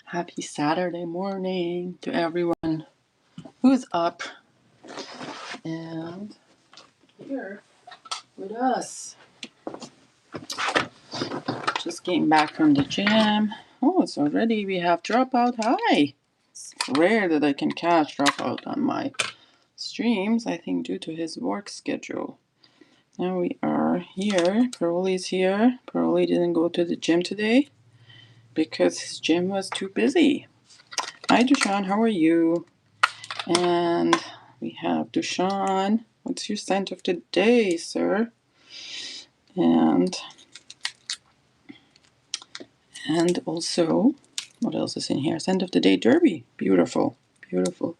Happy Saturday morning to everyone who's up and here with us. Just came back from the gym. Oh, it's already, we have Dropout. Hi. It's rare that I can catch Dropout on my streams, I think due to his work schedule. Now we are here. Parolee's here. Parolee didn't go to the gym today because his gym was too busy. Hi, Dushan. How are you? And we have Dushan. What's your scent of the day, sir? And also, what else is in here? Scent of the day, Derby. Beautiful, beautiful.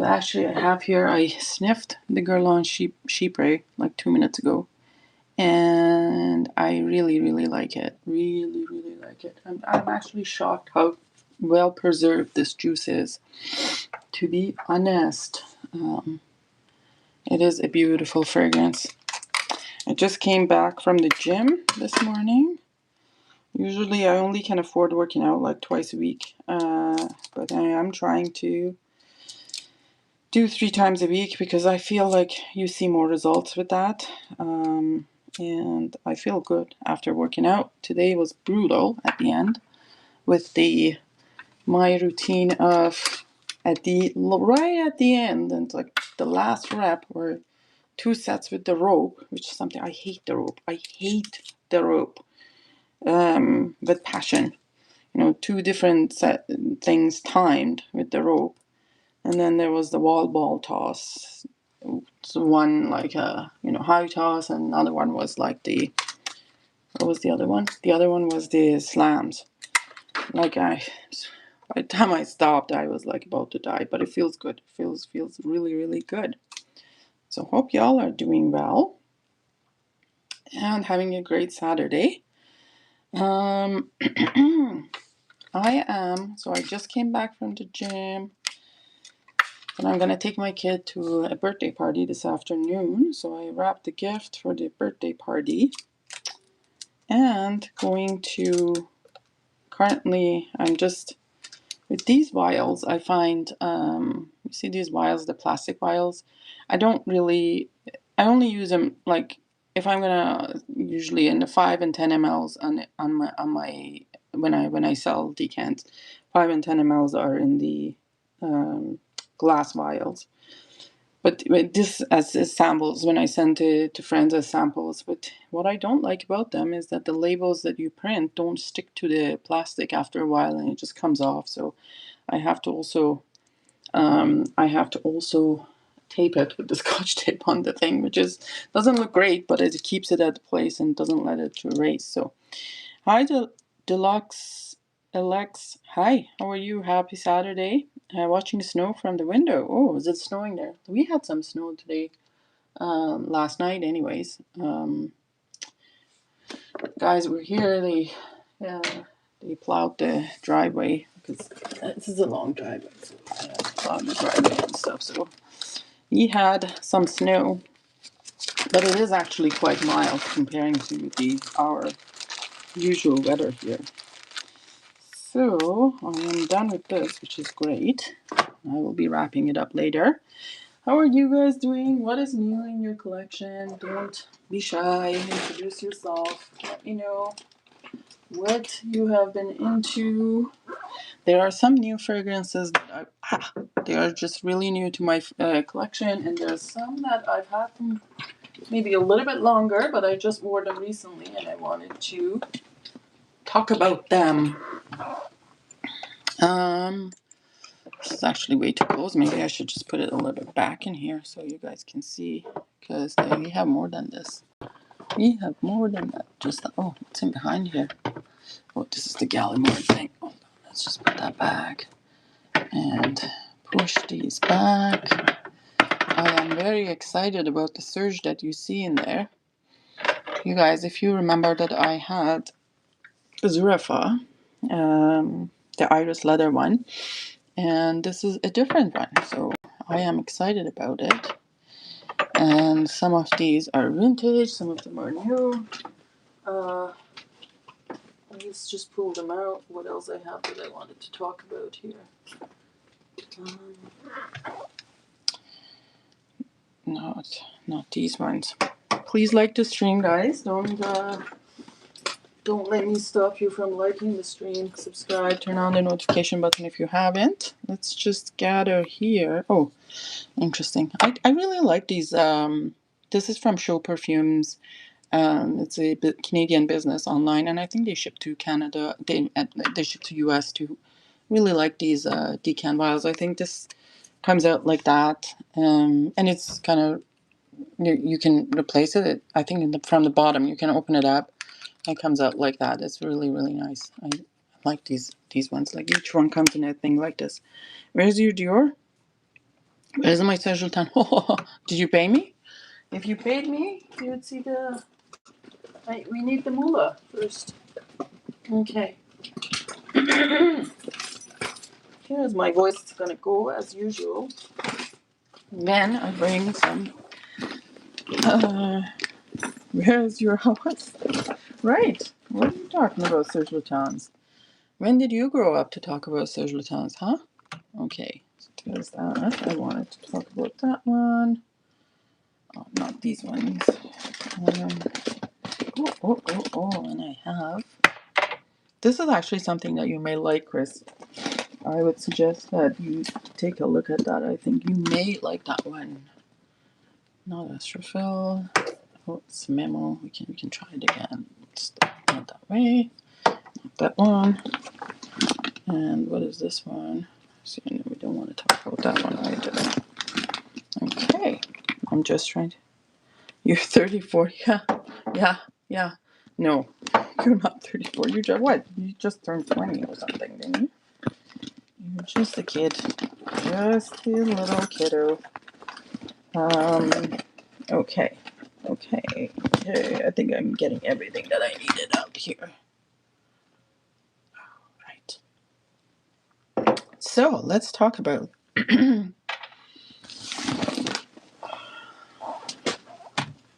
Actually, I have here, I sniffed the Guerlain Chypre like 2 minutes ago. And I really, really like it. Really, really like it. I'm actually shocked how well preserved this juice is. To be honest, it is a beautiful fragrance. I just came back from the gym this morning. Usually I only can afford working out like twice a week, but I am trying to do 3 times a week because I feel like you see more results with that. And I feel good after working out. Today was brutal at the end with my routine of right at the end, and like the last rep were 2 sets with the rope, which is something I hate the rope. I hate the rope with passion. 2 different things timed with the rope. And then there was the wall ball toss. So one like a high toss, and another one was like what was the other one? The other one was the slams. By the time I stopped, I was like about to die, but it feels good. Feels really, really good. So hope y'all are doing well and having a great Saturday. I am. So I just came back from the gym. And I'm going to take my kid to a birthday party this afternoon. So I wrapped the gift for the birthday party. And currently, I'm just, with these vials, I find, you see these vials, the plastic vials? I only use them like, if I'm going to, usually in the 5 and 10 mLs when I sell decants, 5 and 10 mLs are in the glass vials. But this as samples when I send it to friends as samples. But what I don't like about them is that the labels that you print don't stick to the plastic after a while, and it just comes off. So I have to also tape it with the Scotch tape on the thing, which doesn't look great, but it keeps it at place and doesn't let it erase. So hi, Deluxe Alex. Hi, how are you? Happy Saturday. Watching snow from the window. Oh, is it snowing there? We had some snow today, last night anyways. Guys were here, they plowed the driveway, because this is a long driveway, so I plowed the driveway and stuff, so we had some snow, but it is actually quite mild comparing to our usual weather here. So I am done with this, which is great. I will be wrapping it up later. How are you guys doing? What is new in your collection? Don't be shy. Introduce yourself. Let me know what you have been into. There are some new fragrances that they are just really new to my collection, and there's some that I've had them maybe a little bit longer, but I just wore them recently, and I wanted to talk about them. This is actually way too close. Maybe I should just put it a little bit back in here so you guys can see, because we have more than this. We have more than that. What's in behind here? Oh, this is the Gallimard thing. Hold on, let's just put that back and push these back. I am very excited about the surge that you see in there. You guys, if you remember that I had Zurafa, the iris leather one, and this is a different one, so I am excited about it. And some of these are vintage, some of them are new. Let's just pull them out. What else I have that I wanted to talk about here? Not these ones. Please like the stream, guys. Don't let me stop you from liking the stream. Subscribe, turn on the notification button if you haven't. Let's just gather here. Oh, interesting. I really like these. This is from Show Perfumes. It's a Canadian business online, and I think they ship to Canada. They ship to US too. Really like these decan vials. I think this comes out like that, and it's kind of you can replace it. I think from the bottom you can open it up. It comes out like that. It's really nice. I like these ones. Like each one comes in a thing like this. Where's your Dior? Where's my Saint-Sultan? Did you pay me? If you paid me, you would see the. We need the moolah first. Okay. Here's my voice. It's gonna go as usual. Then I bring some. Where's your house? Right. What are you talking about, Saint-Sultans? When did you grow up to talk about Saint-Sultans, huh? Okay. So there's that. I wanted to talk about that one. Oh, not these ones. And I have. This is actually something that you may like, Chris. I would suggest that you take a look at that. I think you may like that one. Not Astrophil. Oh, it's a memo. We can try it again. It's not that way. Not that one. And what is this one? See, no, we don't want to talk about that one either. Okay. I'm just trying to. You're 34. Yeah. No, you're not 34. You just what? You just turned 20 or something, didn't you? You're just a kid. Just a little kiddo. Okay. I think I'm getting everything that I needed out here. Right. So let's talk about.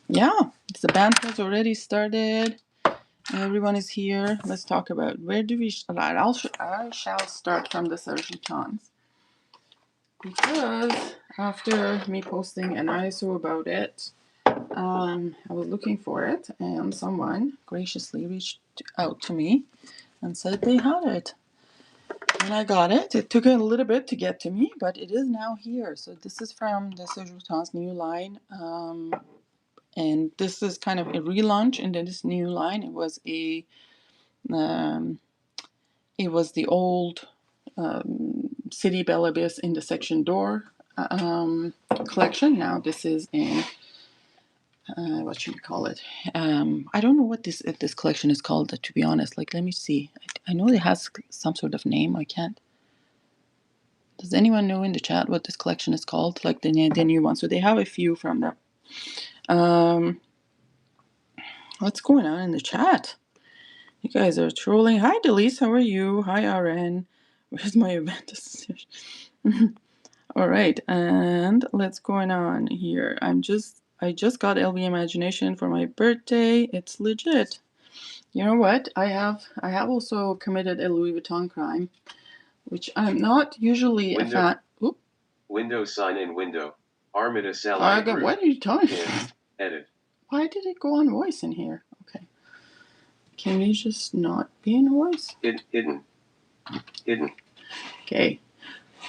Yeah, the band has already started. Everyone is here. Let's talk about where do we. I shall start from the Saint-Sultans because after me posting an ISO about it, I was looking for it, and someone graciously reached out to me and said they had it. And I got it. It took a little bit to get to me, but it is now here. So this is from the Saint-Sultans new line. And this is kind of a relaunch into this new line. It was the old City Belle Abyss in the section door collection. Now this is in what should we call it? I don't know what this collection is called. To be honest, like let me see. I know it has some sort of name. I can't. Does anyone know in the chat what this collection is called? Like the new one. So they have a few from them. What's going on in the chat? You guys are trolling. Hi, Delise. How are you? Hi, RN. Where's my event association? All right, and let's going on here. I just got LV Imagination for my birthday. It's legit. You know what? I have also committed a Louis Vuitton crime, which I'm not usually a fan. Oop. Window sign in window. Armida Salai Group. What are you talking? Edit. Why did it go on voice in here? Okay. Can we just not be in voice? Hidden. Okay.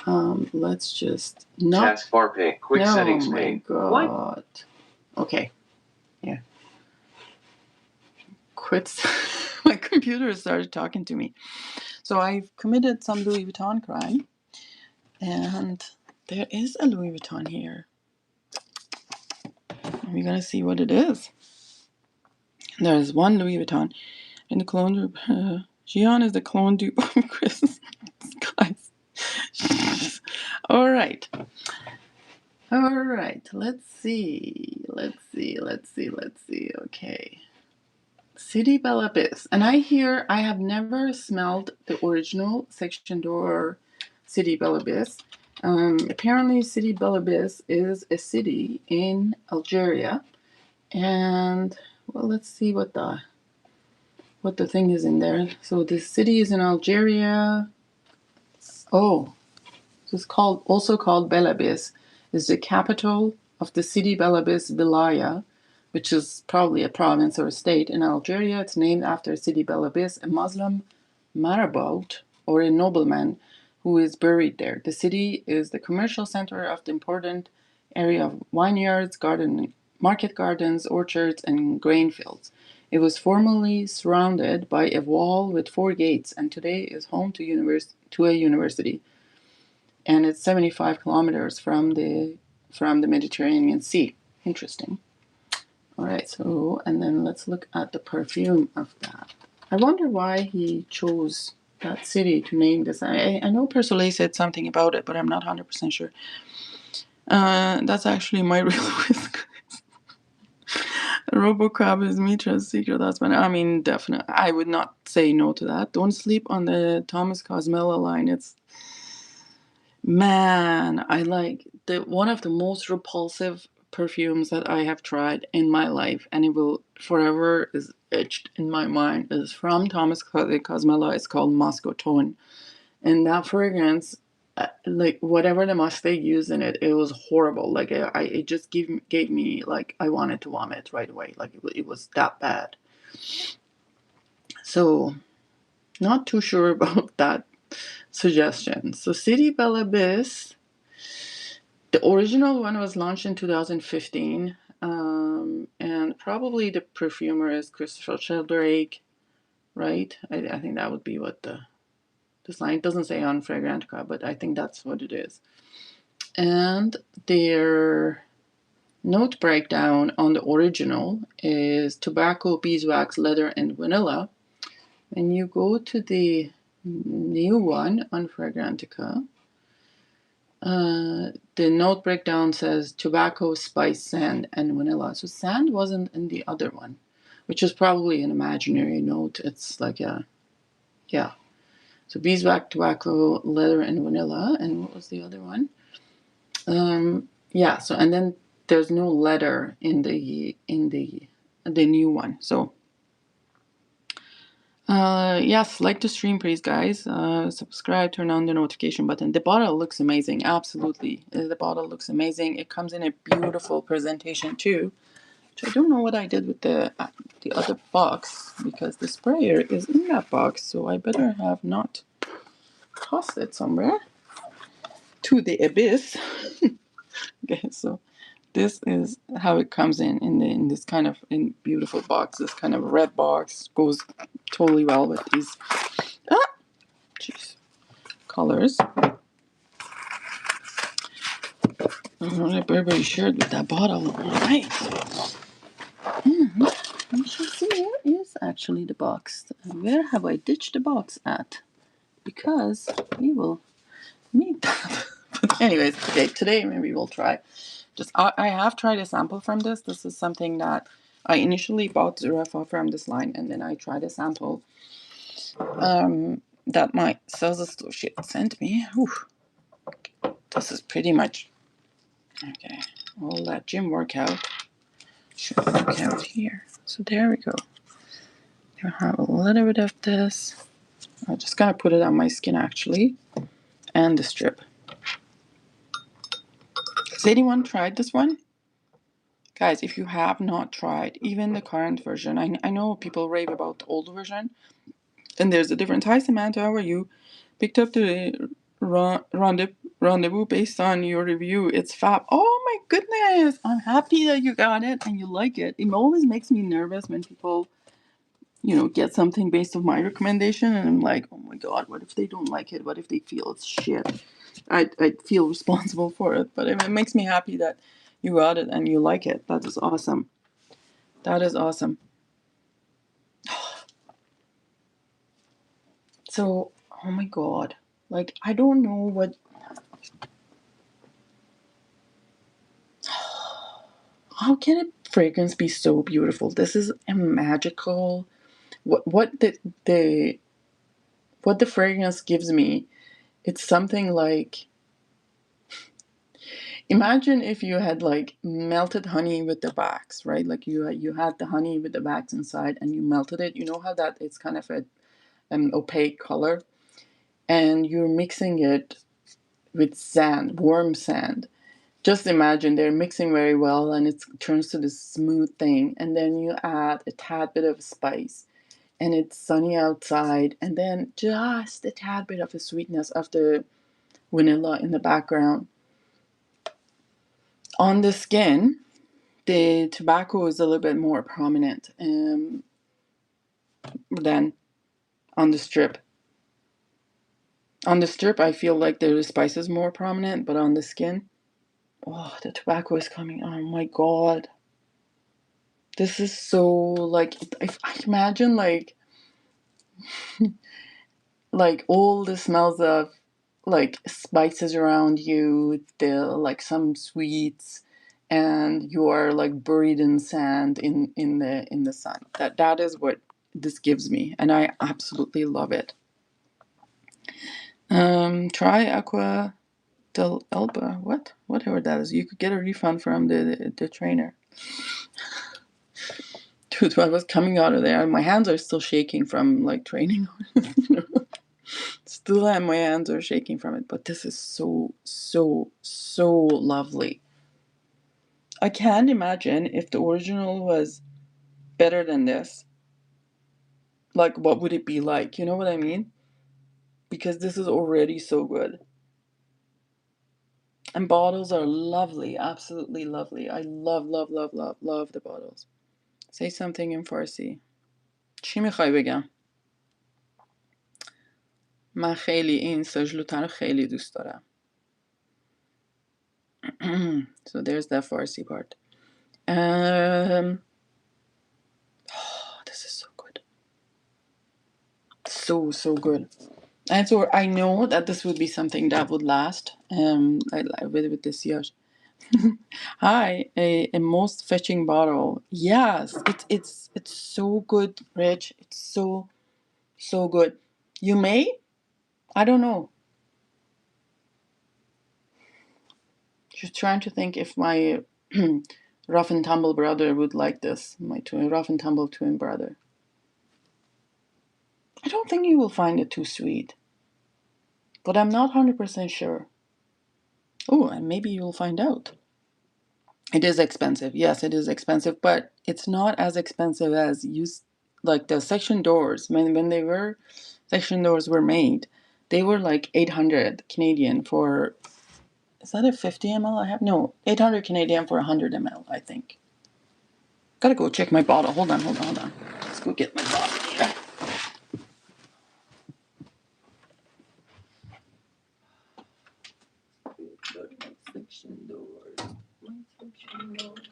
Let's just not. Taskbar pane. Quick settings pane. Oh my god. What? Okay. Yeah. Quit. My computer started talking to me. So I've committed some Louis Vuitton crime. And there is a Louis Vuitton here. We're going to see what it is. There's one Louis Vuitton. And the clone dupe. Gian is the clone dupe of Chris. Guys. All right. Let's see. Okay. City Belle Abyss. And I have never smelled the original section door City Belle Abyss. Apparently City Belle Abyss is a city in Algeria. And well, let's see what what the thing is in there. So the city is in Algeria. Oh, it's also called Belabis. Is the capital of the city Belabis Bilaya, which is probably a province or a state in Algeria. It's named after Sidi Belabis, a Muslim marabout or a nobleman who is buried there. The city is the commercial center of the important area of vineyards, market gardens, orchards, and grain fields. It was formerly surrounded by a wall with 4 gates, and today is home to a university. And it's 75 kilometers from the Mediterranean Sea. Interesting. All right, so, and then let's look at the perfume of that. I wonder why he chose that city to name this. I know Persolet said something about it, but I'm not 100% sure. That's actually my real risk. Robocop is Mitra's secret husband. I mean, definitely. I would not say no to that. Don't sleep on the Thomas Cosmella line. It's, man, I like one of the most repulsive perfumes that I have tried in my life, and it will forever is etched in my mind, is from Thomas Cosmella. It's called Moscow Tone. And that fragrance, like whatever the musk they used in it, it was horrible. Like it just gave me, like, I wanted to vomit right away. Like it was that bad. So not too sure about that suggestion. So City Belabis, the original one was launched in 2015, and probably the perfumer is Christopher Sheldrake, right? I think that would be what the line doesn't say on Fragrantica, but I think that's what it is. And their note breakdown on the original is tobacco, beeswax, leather, and vanilla. When you go to the new one on Fragrantica, the note breakdown says tobacco, spice, sand, and vanilla. So sand wasn't in the other one, which is probably an imaginary note. It's like yeah. So beeswax, tobacco, leather, and vanilla. And what was the other one? Yeah. So, and then there's no letter in the new one. So yes, like the stream, please, guys. Subscribe, turn on the notification button. The bottle looks amazing. Absolutely. The bottle looks amazing. It comes in a beautiful presentation too. Which I don't know what I did with the other box, because the sprayer is in that box. So I better have not tossed it somewhere to the abyss. Okay, so this is how it comes in this kind of beautiful box. This kind of red box goes totally well with these colors. Burberry shirt with that bottle. All right. And we shall see where is actually the box. Where have I ditched the box at? Because we will need that. But anyways, okay, today maybe we'll try. I have tried a sample from this. This is something that I initially bought Zurafa from this line, and then I tried a sample that my sales associate sent me. Whew. This is pretty much okay. All that gym workout should work out here. So there we go. I have a little bit of this. I'm just gonna put it on my skin actually, and the strip. Has anyone tried this one? Guys, if you have not tried even the current version, I know people rave about the old version, and there's a difference. Hi Samantha, how are you? Picked up the rendezvous based on your review. It's fab. Oh my goodness, I'm happy that you got it and you like it. It always makes me nervous when people, get something based on my recommendation, and I'm like, oh my god, what if they don't like it? What if they feel it's shit? I'd feel responsible for it, but it makes me happy that you got it and you like it. That is awesome. That is awesome. So, oh my god, like, I don't know what. How can a fragrance be so beautiful? This is a magical. What the what the fragrance gives me, it's something like, Imagine if you had like melted honey with the wax, right? Like you had the honey with the wax inside and you melted it. You know how that it's kind of a an opaque color, and you're mixing it with sand, warm sand. Just imagine they're mixing very well and it turns to this smooth thing, and then you add a tad bit of spice and it's sunny outside, and then just a tad bit of the sweetness of the vanilla in the background. On the skin, the tobacco is a little bit more prominent than on the strip. On the strip, I feel like the spice is more prominent, but on the skin, oh, the tobacco is coming. Oh my god. This is so like, if I imagine like all the smells of like spices around you, the like some sweets, and you are like buried in sand in the sun. That is what this gives me, and I absolutely love it. Try Aqua del Elba. Whatever that is. You could get a refund from the trainer. Dude, I was coming out of there, and my hands are still shaking from like training. Still, my hands are shaking from it. But this is so lovely. I can't imagine if the original was better than this. Like, what would it be like? You know what I mean? Because this is already so good. And bottles are lovely, absolutely lovely. I love the bottles. Say something in Farsi. چی میخوای بگم؟ من خیلی این سجلوتن رو خیلی دوست دارم. So there's that Farsi part. Oh, this is so good. So good. And so I know that this would be something that would last. With this year. Hi, a most fetching bottle. Yes, it's so good, Rich. It's so good. You may? I don't know. Just trying to think if my rough and tumble brother would like this. My rough and tumble twin brother. I don't think you will find it too sweet, but I'm not 100% sure. Oh, and maybe you'll find out. It is expensive. Yes, it is expensive, but it's not as expensive as like the section doors. When they were section doors were made, they were like 800 Canadian for. Is that a 50 ml? I have no 800 Canadian for 100 ml. I think. Gotta go check my bottle. Hold on. Let's go get my bottle here. Section doors. Section doors.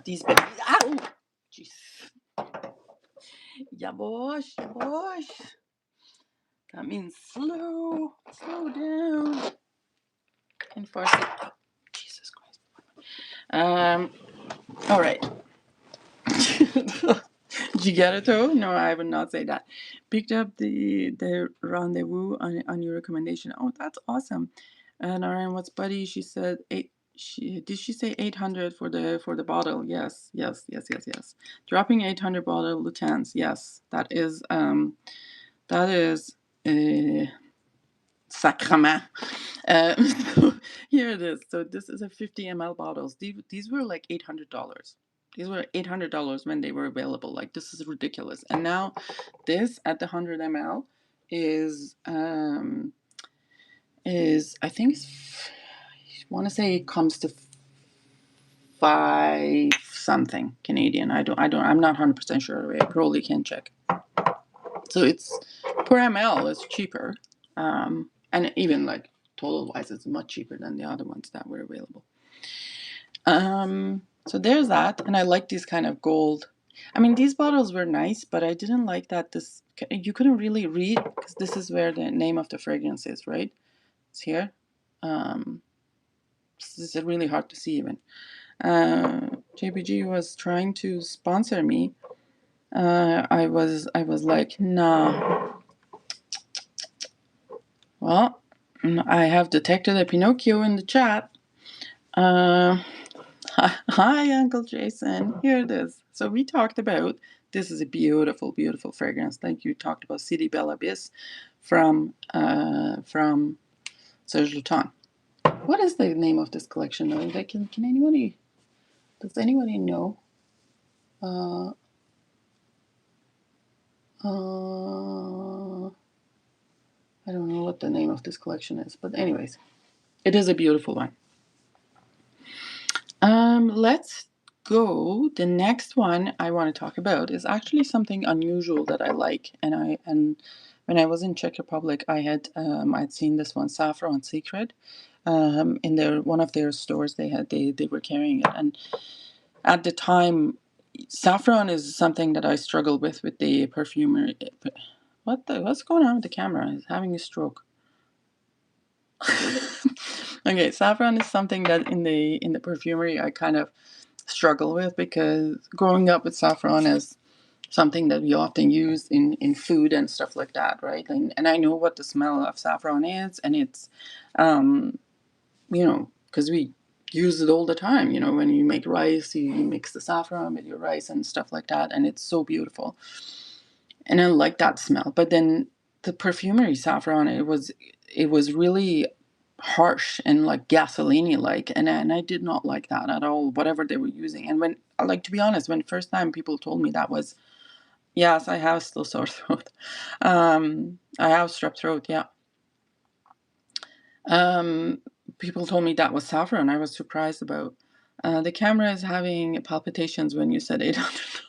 These babies. Ow! Jeez. Yabosh. That means slow down. And Farsi. Oh, Jesus Christ. All right. Did you get it though? No, I would not say that. Picked up the rendezvous on your recommendation. Oh, that's awesome. And Narayan, what's buddy? She said eight. Did she say 800 for the bottle? Yes. Dropping 800 bottle Lutens. Yes, that is sacrament. So here it is. So this is a 50 ml bottles. These were like $800. These were $800 when they were available. Like, this is ridiculous. And now this at the 100 ml is I think I want to say it comes to 5 something Canadian. I'm not 100% sure. I probably can check. So it's per ml it's cheaper. And even like total wise it's much cheaper than the other ones that were available. So there's that, and I like these kind of gold I mean, these bottles were nice, but I didn't like that this, you couldn't really read, because this is where the name of the fragrance is, right? It's here. Um, this is really hard to see even. JPG was trying to sponsor me. I was like, nah. Well, I have detected a Pinocchio in the chat. Uh, Hi, Uncle Jason. Here it is. So we talked about, this is a beautiful, beautiful fragrance. Like you talked about City Belle Abyss from Serge Luton. What is the name of this collection though? Like, can anybody, does anybody know? Uh, I don't know what the name of this collection is, but anyways, it is a beautiful one. Let's go. The next one I want to talk about is actually something unusual that I like, and when I was in Czech Republic, I'd seen this one, Saffron Secret, in their one of their stores. They were carrying it, and at the time, saffron is something that I struggle with the perfumery. What's going on with the camera? It's having a stroke. Okay, saffron is something that in the perfumery I kind of struggle with, because growing up with saffron is something that we often use in food and stuff like that, right? And I know what the smell of saffron is, and it's, because we use it all the time. When you make rice, you mix the saffron with your rice and stuff like that, and it's so beautiful. And I like that smell. But then the perfumery saffron, it was really harsh and like gasoline like, and I did not like that at all, whatever they were using. And when, like, to be honest, when the first time people told me that was, yes, I have still sore throat. I have strep throat, yeah. People told me that was saffron. I was surprised about. The camera is having palpitations when you said $800.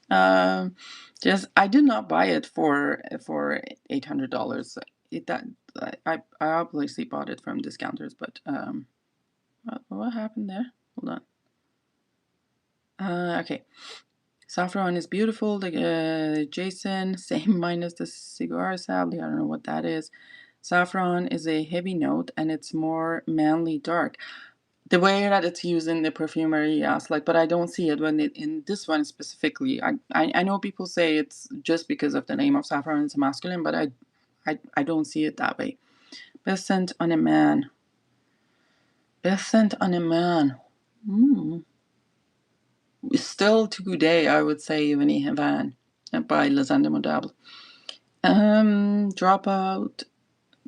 Um, just, I did not buy it for $800. I obviously bought it from discounters, but what happened there? Hold on. Okay, saffron is beautiful. The Jason, same minus the cigar, sadly. I don't know what that is. Saffron is a heavy note, and it's more manly dark. The way that it's used in the perfumery, yes, like, but I don't see it when in this one specifically. I know people say it's just because of the name of saffron, it's masculine, but I don't see it that way. Best scent on a man. Best scent on a man. Still to good day, I would say Yvonne Havan by Lazanda Modable. Dropout.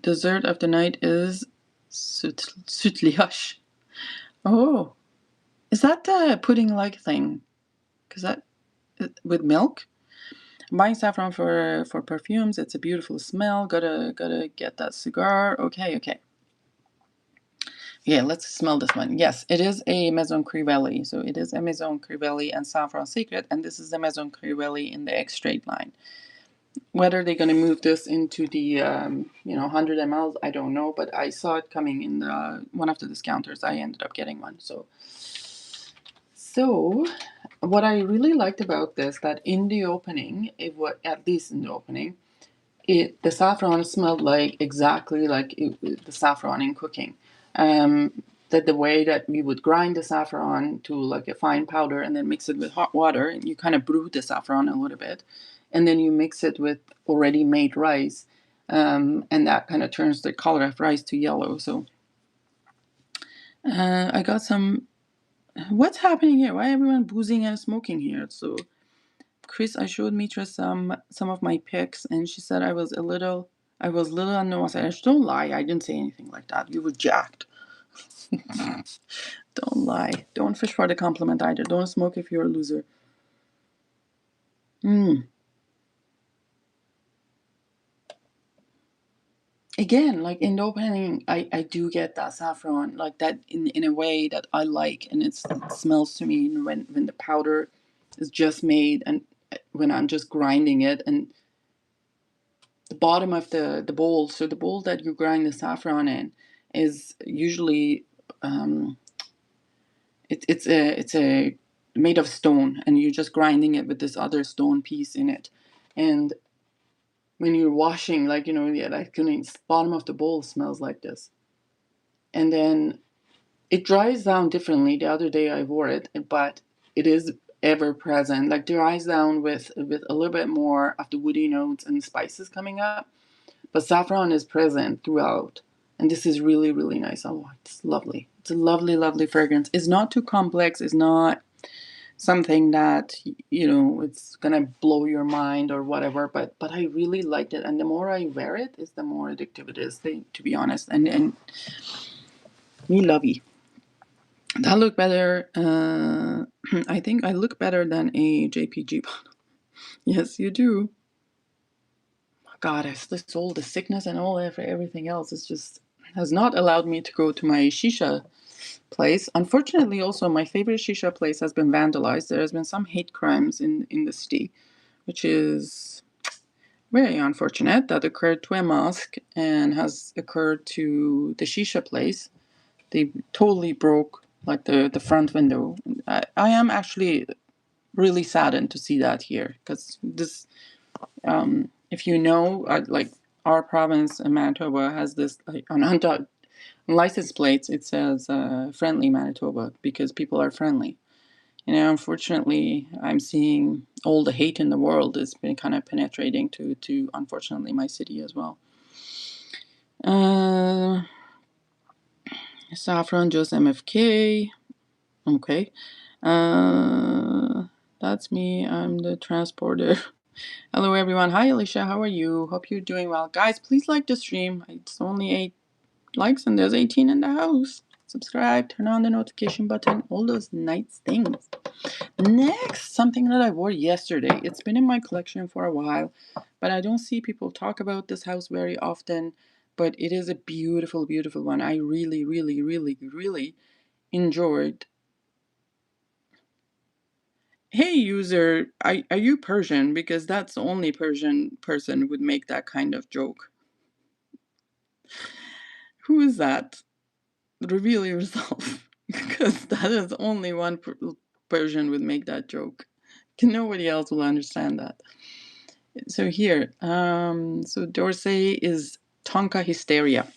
Dessert of the night is Sutliash. Oh, is that the pudding-like thing? Because that, with milk. I'm buying saffron for perfumes. It's a beautiful smell. Gotta get that cigar. Okay. Yeah, let's smell this one. Yes, it is a Maison Crivelli. So it is a Maison Crivelli and Saffron Secret, and this is the Maison Crivelli in the X straight line. Whether they're going to move this into the 100 ml, I don't know, but I saw it coming in one of the discounters. I ended up getting one. So what I really liked about this, that in the opening, at least in the opening, the saffron smelled like exactly like the saffron in cooking. That the way that we would grind the saffron to like a fine powder and then mix it with hot water, and you kind of brew the saffron a little bit, and then you mix it with already made rice, and that kind of turns the color of rice to yellow. So I got some. What's happening here? Why everyone boozing and smoking here? So Chris, I showed Mitra some of my pics, and she said I was little unknown. I said, don't lie, I didn't say anything like that. You were jacked. Don't lie. Don't fish for the compliment either. Don't smoke if you're a loser. Again, like in the opening, I do get that saffron, like that in a way that I like, and it smells to me when the powder is just made, and when I'm just grinding it, and the bottom of the bowl, so the bowl that you grind the saffron in, is usually it's a made of stone, and you're just grinding it with this other stone piece in it. And when you're washing, like, yeah, like the bottom of the bowl smells like this. And then it dries down differently. The other day I wore it, but it is ever present. Like, dries down with a little bit more of the woody notes and spices coming up, but saffron is present throughout. And this is really, really nice. Oh, it's lovely. It's a lovely, lovely fragrance. It's not too complex. It's not something that, it's gonna blow your mind or whatever. But I really liked it. And the more I wear it, is the more addictive it is, to be honest. And me lovey. That look better. I think I look better than a JPG bottle. Yes, you do. God, this all the sickness and all everything else is just has not allowed me to go to my shisha place. Unfortunately, also my favorite shisha place has been vandalized. There has been some hate crimes in the city, which is very unfortunate. That occurred to a mosque and has occurred to the shisha place. They totally broke like the front window. I am actually really saddened to see that here, because this, if you know, like our province in Manitoba has this, like, on license plates it says friendly Manitoba, because people are friendly. Unfortunately, I'm seeing all the hate in the world has been kind of penetrating to unfortunately my city as well. Saffron, just MFK. Okay. That's me. I'm the transporter. Hello, everyone. Hi, Alicia. How are you? Hope you're doing well. Guys, please like the stream. It's only 8 likes and there's 18 in the house. Subscribe, turn on the notification button, all those nice things. Next, something that I wore yesterday. It's been in my collection for a while, but I don't see people talk about this house very often. But it is a beautiful, beautiful one. I really, really, really, really enjoyed. Hey, user, are you Persian? Because that's the only Persian person would make that kind of joke. Who is that? Reveal yourself. Because that is only one Persian would make that joke. Nobody else will understand that. So here, so Dorsey is Tonka Hysteria.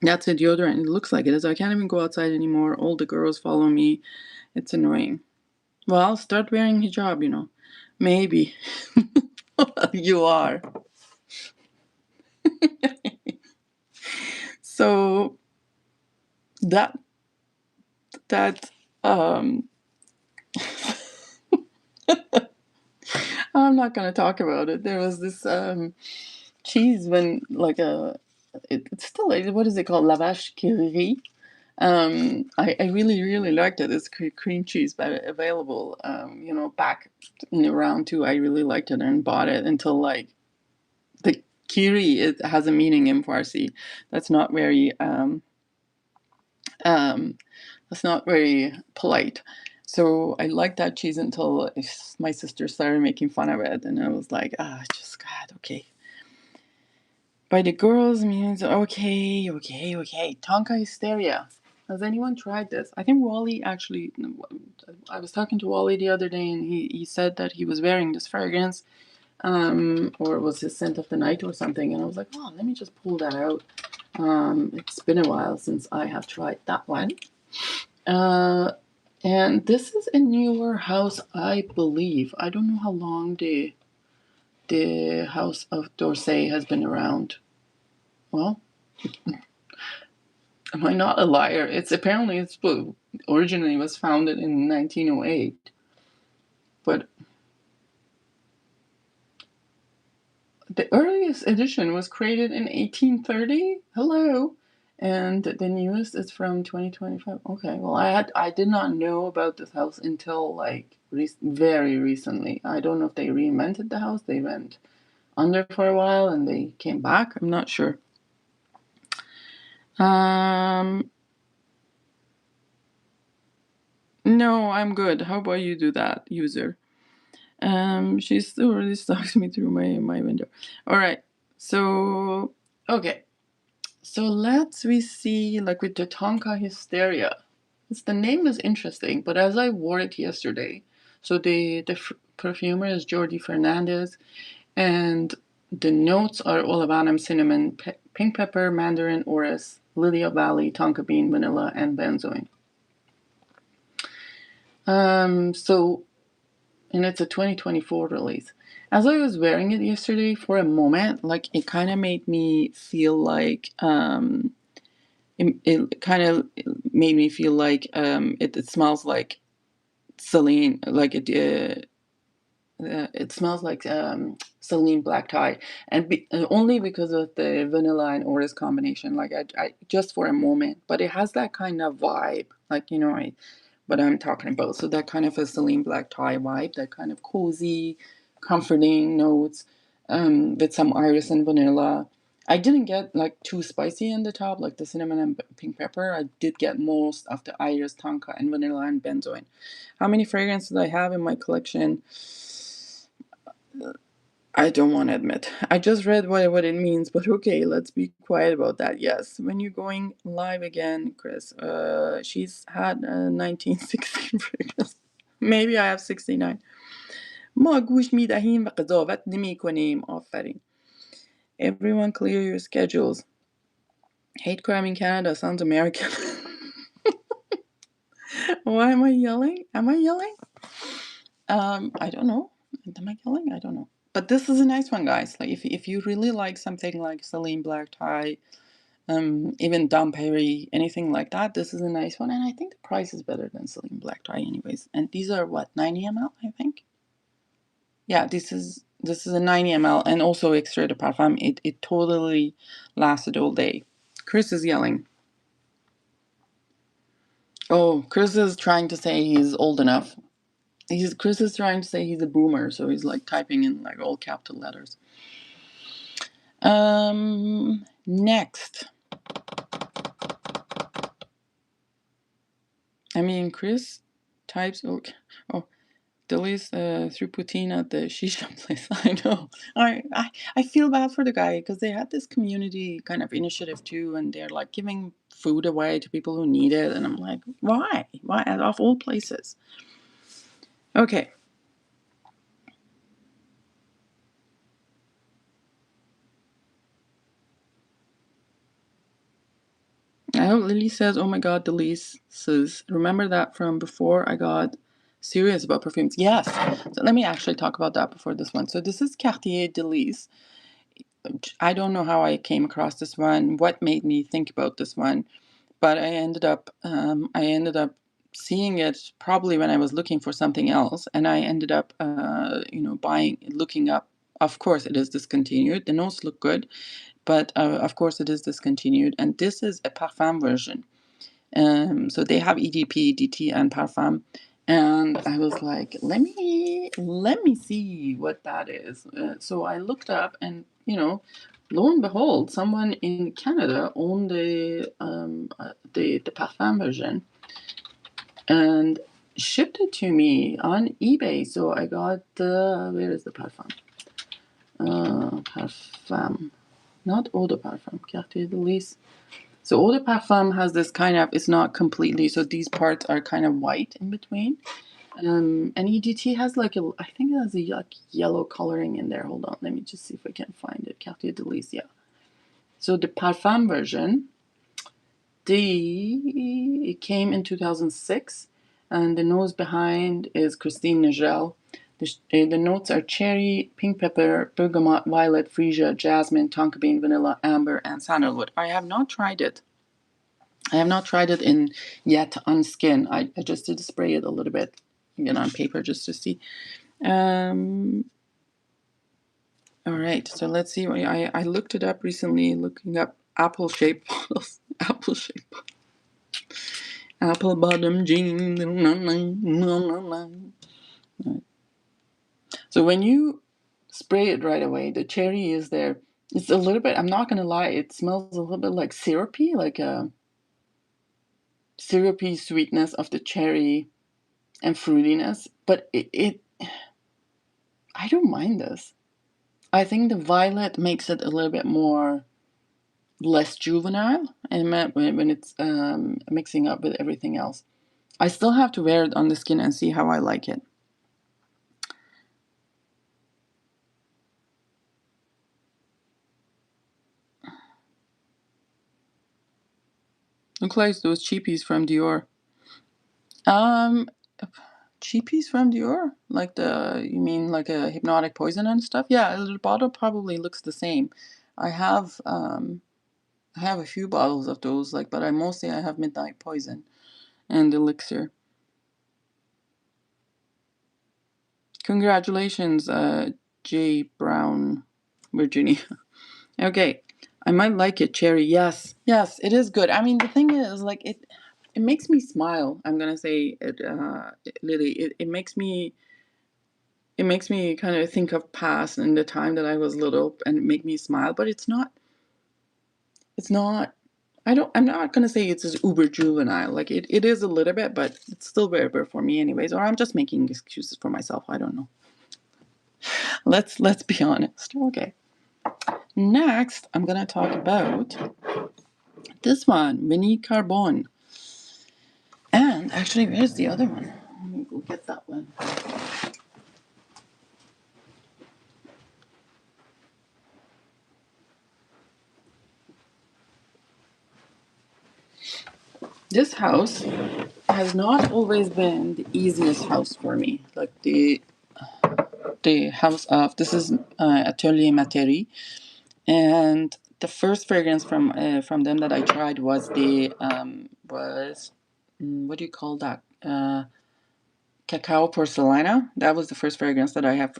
That's a deodorant. It looks like it is. I can't even go outside anymore. All the girls follow me. It's annoying. Well, start wearing hijab, Maybe. You are. So that I'm not gonna talk about it. There was this cheese when like it's still, what is it called, la vache qui rit. I really, really liked it. It's cream cheese, but available back in around two. I really liked it and bought it until like the kiri, it has a meaning in Farsi that's not very that's not very polite. So I liked that cheese until my sister started making fun of it, and I was like, just God, okay. By the girls means okay. Tonka Hysteria. Has anyone tried this? I think Wally actually. I was talking to Wally the other day, and he said that he was wearing this fragrance, or it was his scent of the night or something. And I was like, oh, let me just pull that out. It's been a while since I have tried that one. And this is a newer house, I believe. I don't know how long the House of Dorsey has been around. Well, am I not a liar? It's originally was founded in 1908, but the earliest edition was created in 1830. Hello. And the newest is from 2025. Okay, well, I did not know about this house until like very recently. I don't know if they reinvented the house. They went under for a while and they came back. I'm not sure. No, I'm good. How about you do that, user? She still really stalks me through my window. All right. So okay. So we see, like with the Tonka Hysteria. the name is interesting, but as I wore it yesterday, so the perfumer is Jordi Fernandez, and the notes are olibanum, cinnamon, pink pepper, mandarin orris, lily of valley, tonka bean, vanilla, and benzoin. So, and it's a 2024 release. As I was wearing it yesterday, for a moment, like it kind of made me feel like it kind of made me feel like it smells like Celine, like it smells like Celine black tie, and only because of the vanilla and orris combination. Like I just for a moment, but it has that kind of vibe, like what I'm talking about. So that kind of a Celine black tie vibe, that kind of cozy, comforting notes, with some iris and vanilla. I didn't get like too spicy in the top, like the cinnamon and pink pepper. I did get most of the iris, tonka, and vanilla and benzoin. How many fragrances I have in my collection? I don't want to admit. I just read what it means, but okay, let's be quiet about that. Yes, when you're going live again, Chris, she's had 1916 fragrance. Maybe I have 69. ما گوش میدهیم و قضاوت نمی کنیم. آفرین. Everyone clear your schedules. Hate crime in Canada sounds American. Why am I yelling? Am I yelling? I don't know. Am I yelling? I don't know. But this is a nice one, guys. Like if you really like something like Celine Black Tie, even Dom Perry, anything like that, this is a nice one. And I think the price is better than Celine Black Tie, anyways. And these are what, 90 ml, I think. Yeah, this is a 90 ml, and also extrait de parfum. It totally lasted all day. Chris is yelling. Oh, Chris is trying to say he's old enough. Chris is trying to say he's a boomer, so he's like typing in like all capital letters. Next. I mean, Chris types. Okay. Oh, Delise through poutine at the shisha place. I know. I feel bad for the guy because they had this community kind of initiative too, and they're like giving food away to people who need it, and I'm like, why? Why of all places? Okay. I hope Lily says, oh my god, Delise says, remember that from before I got serious about perfumes? Yes. So let me actually talk about that before this one. So this is Cartier Delise. I don't know how I came across this one, what made me think about this one, but I ended up seeing it probably when I was looking for something else, and I ended up looking up. Of course, it is discontinued. The notes look good, but of course, it is discontinued, and this is a parfum version. So they have EDP, DT, and parfum, and I was like, let me see what that is. So I looked up, and lo and behold, someone in Canada owned the parfum version, and shipped it to me on eBay. So I got where is the parfum? Parfum, not eau de parfum, Cartier Delise. So eau de parfum has this kind of, it's not completely, so these parts are kind of white in between. And EDT has like I think it has a yellow coloring in there. Hold on, let me just see if I can find it. Cartier Delise, yeah. So the parfum version, it came in 2006, and the nose behind is Christine Nagel. The notes are cherry, pink pepper, bergamot, violet, freesia, jasmine, tonka bean, vanilla, amber, and sandalwood. I have not tried it. In yet on skin. I just did spray it a little bit, on paper just to see. All right, so let's see. I looked it up recently, looking up apple shaped bottles. Apple bottom jeans. So when you spray it right away, the cherry is there. It's a little bit, I'm not going to lie, it smells a little bit like syrupy, like a syrupy sweetness of the cherry and fruitiness. But I don't mind this. I think the violet makes it a little bit more less juvenile, and when it's mixing up with everything else. I still have to wear it on the skin and see how I like it. Look like those cheapies from Dior. Cheapies from Dior? Like you mean like a hypnotic poison and stuff? Yeah, the bottle probably looks the same. I have a few bottles of those, like, but I have Midnight Poison and Elixir. Congratulations, J. Brown, Virginia. Okay, I might like it, Cherry. Yes, yes, it is good. I mean, the thing is, like, it makes me smile. I'm gonna say it, Lily. It makes me kind of think of past and the time that I was little, and make me smile. But it's not. It's not. I'm not gonna say it's as uber juvenile. Like it is a little bit, but it's still very good for me, anyways. Or I'm just making excuses for myself. I don't know. Let's be honest. Okay. Next, I'm gonna talk about this one, Vinnie Carbone. And actually, where's the other one? Let me go get that one. This house has not always been the easiest house for me. Like the house of this is Atelier Materi, and the first fragrance from them that I tried was what do you call that? Cacao Porcelana. That was the first fragrance that I have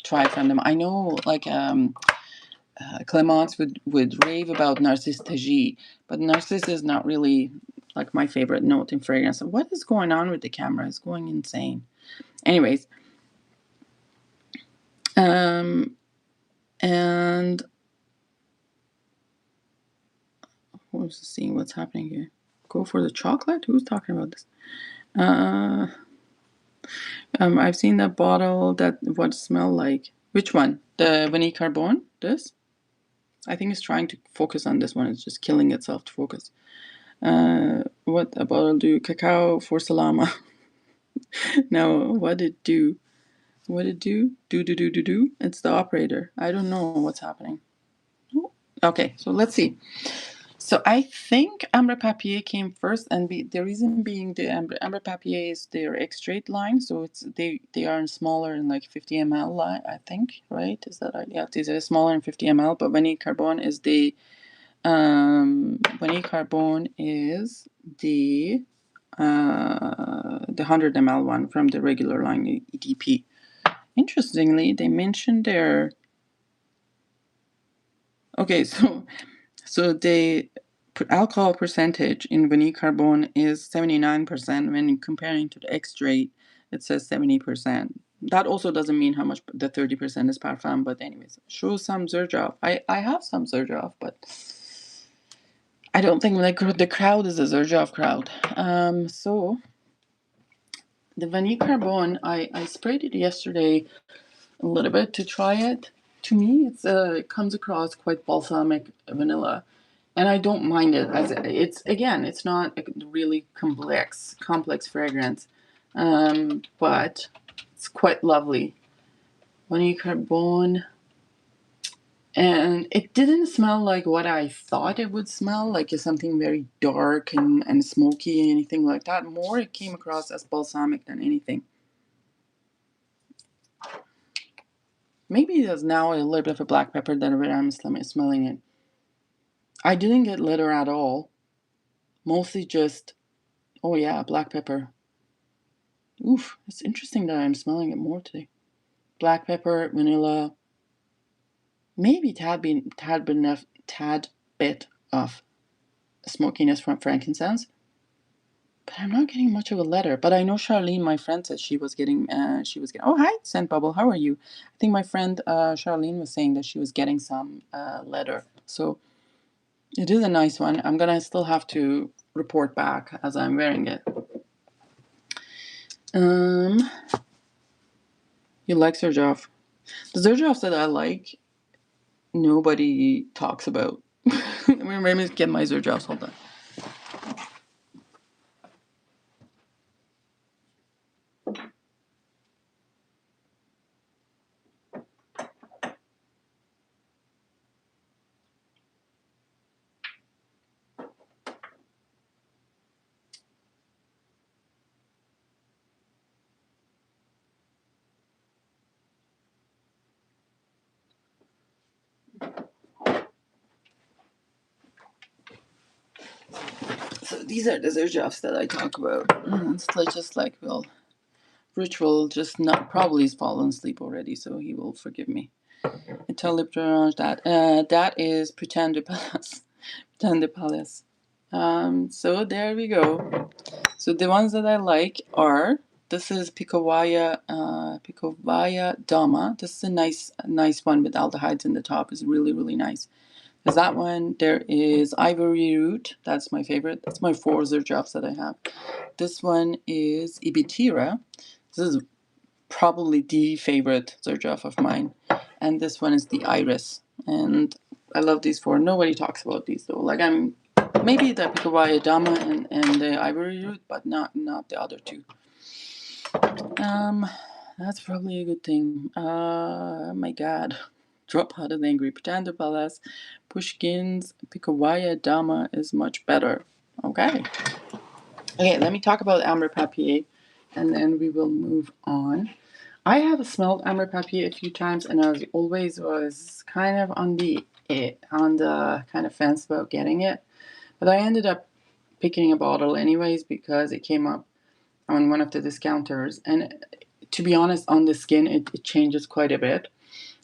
tried from them. I know, like, Clemence would rave about Narcisse Tagy, but Narcisse is not really like my favorite note in fragrance. What is going on with the camera? It's going insane. Anyways, and who's seeing what's happening here? Go for the chocolate? Who's talking about this? I've seen that bottle. That what smell like? Which one? The Vanille Carbone? This? I think it's trying to focus on this one. It's just killing itself to focus. What a bottle do? Cacao for Salama. No, what did do? What did do? Do. It's the operator. I don't know what's happening. Okay, so let's see. So I think Ambre Papier came first, and the reason being the Ambre Papier is their extrait line, so they are smaller in like 50 ml line, I think, right? Is that right? Yeah, these are smaller in 50 ml, but Vanille Carbone is the 100 ml one from the regular line EDP. Interestingly, they mentioned their okay, so the alcohol percentage in Vanille Carbone is 79%. When comparing to the extrait, it says 70%. That also doesn't mean how much the 30% is parfum, but anyways, show some Xerjoff. I have some Xerjoff, but I don't think like the crowd is a Xerjoff crowd. So the Vanille Carbone, I sprayed it yesterday a little bit to try it. To me, it comes across quite balsamic vanilla, and I don't mind it as it's not a really complex fragrance, but it's quite lovely. Vanille Carbone, and it didn't smell like what I thought it would smell like. It's something very dark and smoky, anything like that. More, it came across as balsamic than anything. Maybe there's now a little bit of a black pepper that I'm smelling it. I didn't get leather at all. Mostly just, oh yeah, black pepper. Oof, it's interesting that I'm smelling it more today. Black pepper, vanilla, maybe tad bit of smokiness from frankincense. But I'm not getting much of a leather. But I know Charlene, my friend, said she was getting. Oh, hi, Scent Bubble. How are you? I think my friend Charlene was saying that she was getting some leather. So it is a nice one. I'm gonna still have to report back as I'm wearing it. You like Xerjoff? The Xerjoff that I like, nobody talks about. Let me get my Xerjoffs. Hold on. So these are the Zerjavs that I talk about. It's like just like, well, Rich will just not probably has fallen asleep already, so he will forgive me. I tell Lip d'Orange that is Pretend de Palace. Pretend de Palace. So there we go. So the ones that I like are, this is Picovaya Dama. This is a nice one with aldehydes in the top. It's really, really nice. There's that one. There is Ivory Root. That's my favorite. That's my 4 Zerjavs that I have. This one is Ibitira. This is probably the favorite Zerjav of mine. And this one is the Iris. And I love these 4. Nobody talks about these though. Like maybe the Picovaya Dama and the Ivory Root, but not the other 2. That's probably a good thing. My God. Drop Hot and Angry, Pretend de Palace, Pushkin's Picovaya Dama is much better. Okay. Okay, let me talk about Amber Papier, and then we will move on. I have smelled Amber Papier a few times, and I always was kind of on the kind of fence about getting it, but I ended up picking a bottle anyways because it came up on one of the discounters, and to be honest, on the skin it changes quite a bit.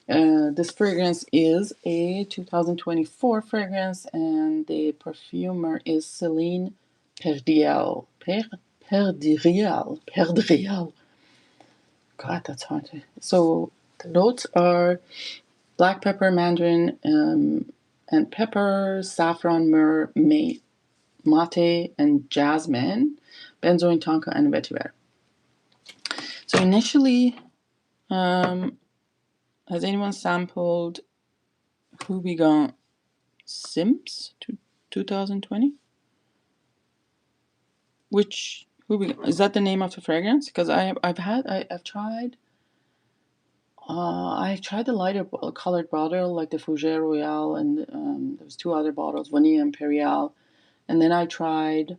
This fragrance is a 2024 fragrance, and the perfumer is Celine Perdriel. Perdriel. God, that's hard. So the notes are black pepper, mandarin, and pepper, saffron, myrrh, mate, and jasmine, benzoin, tonka, and vetiver. So initially, has anyone sampled Houbigant Sims 2020? Which Houbigant is that the name of the fragrance? Because I've tried. I tried the lighter colored bottle, like the Fougère Royale, and there was 2 other bottles, Vanilla Imperial, and then I tried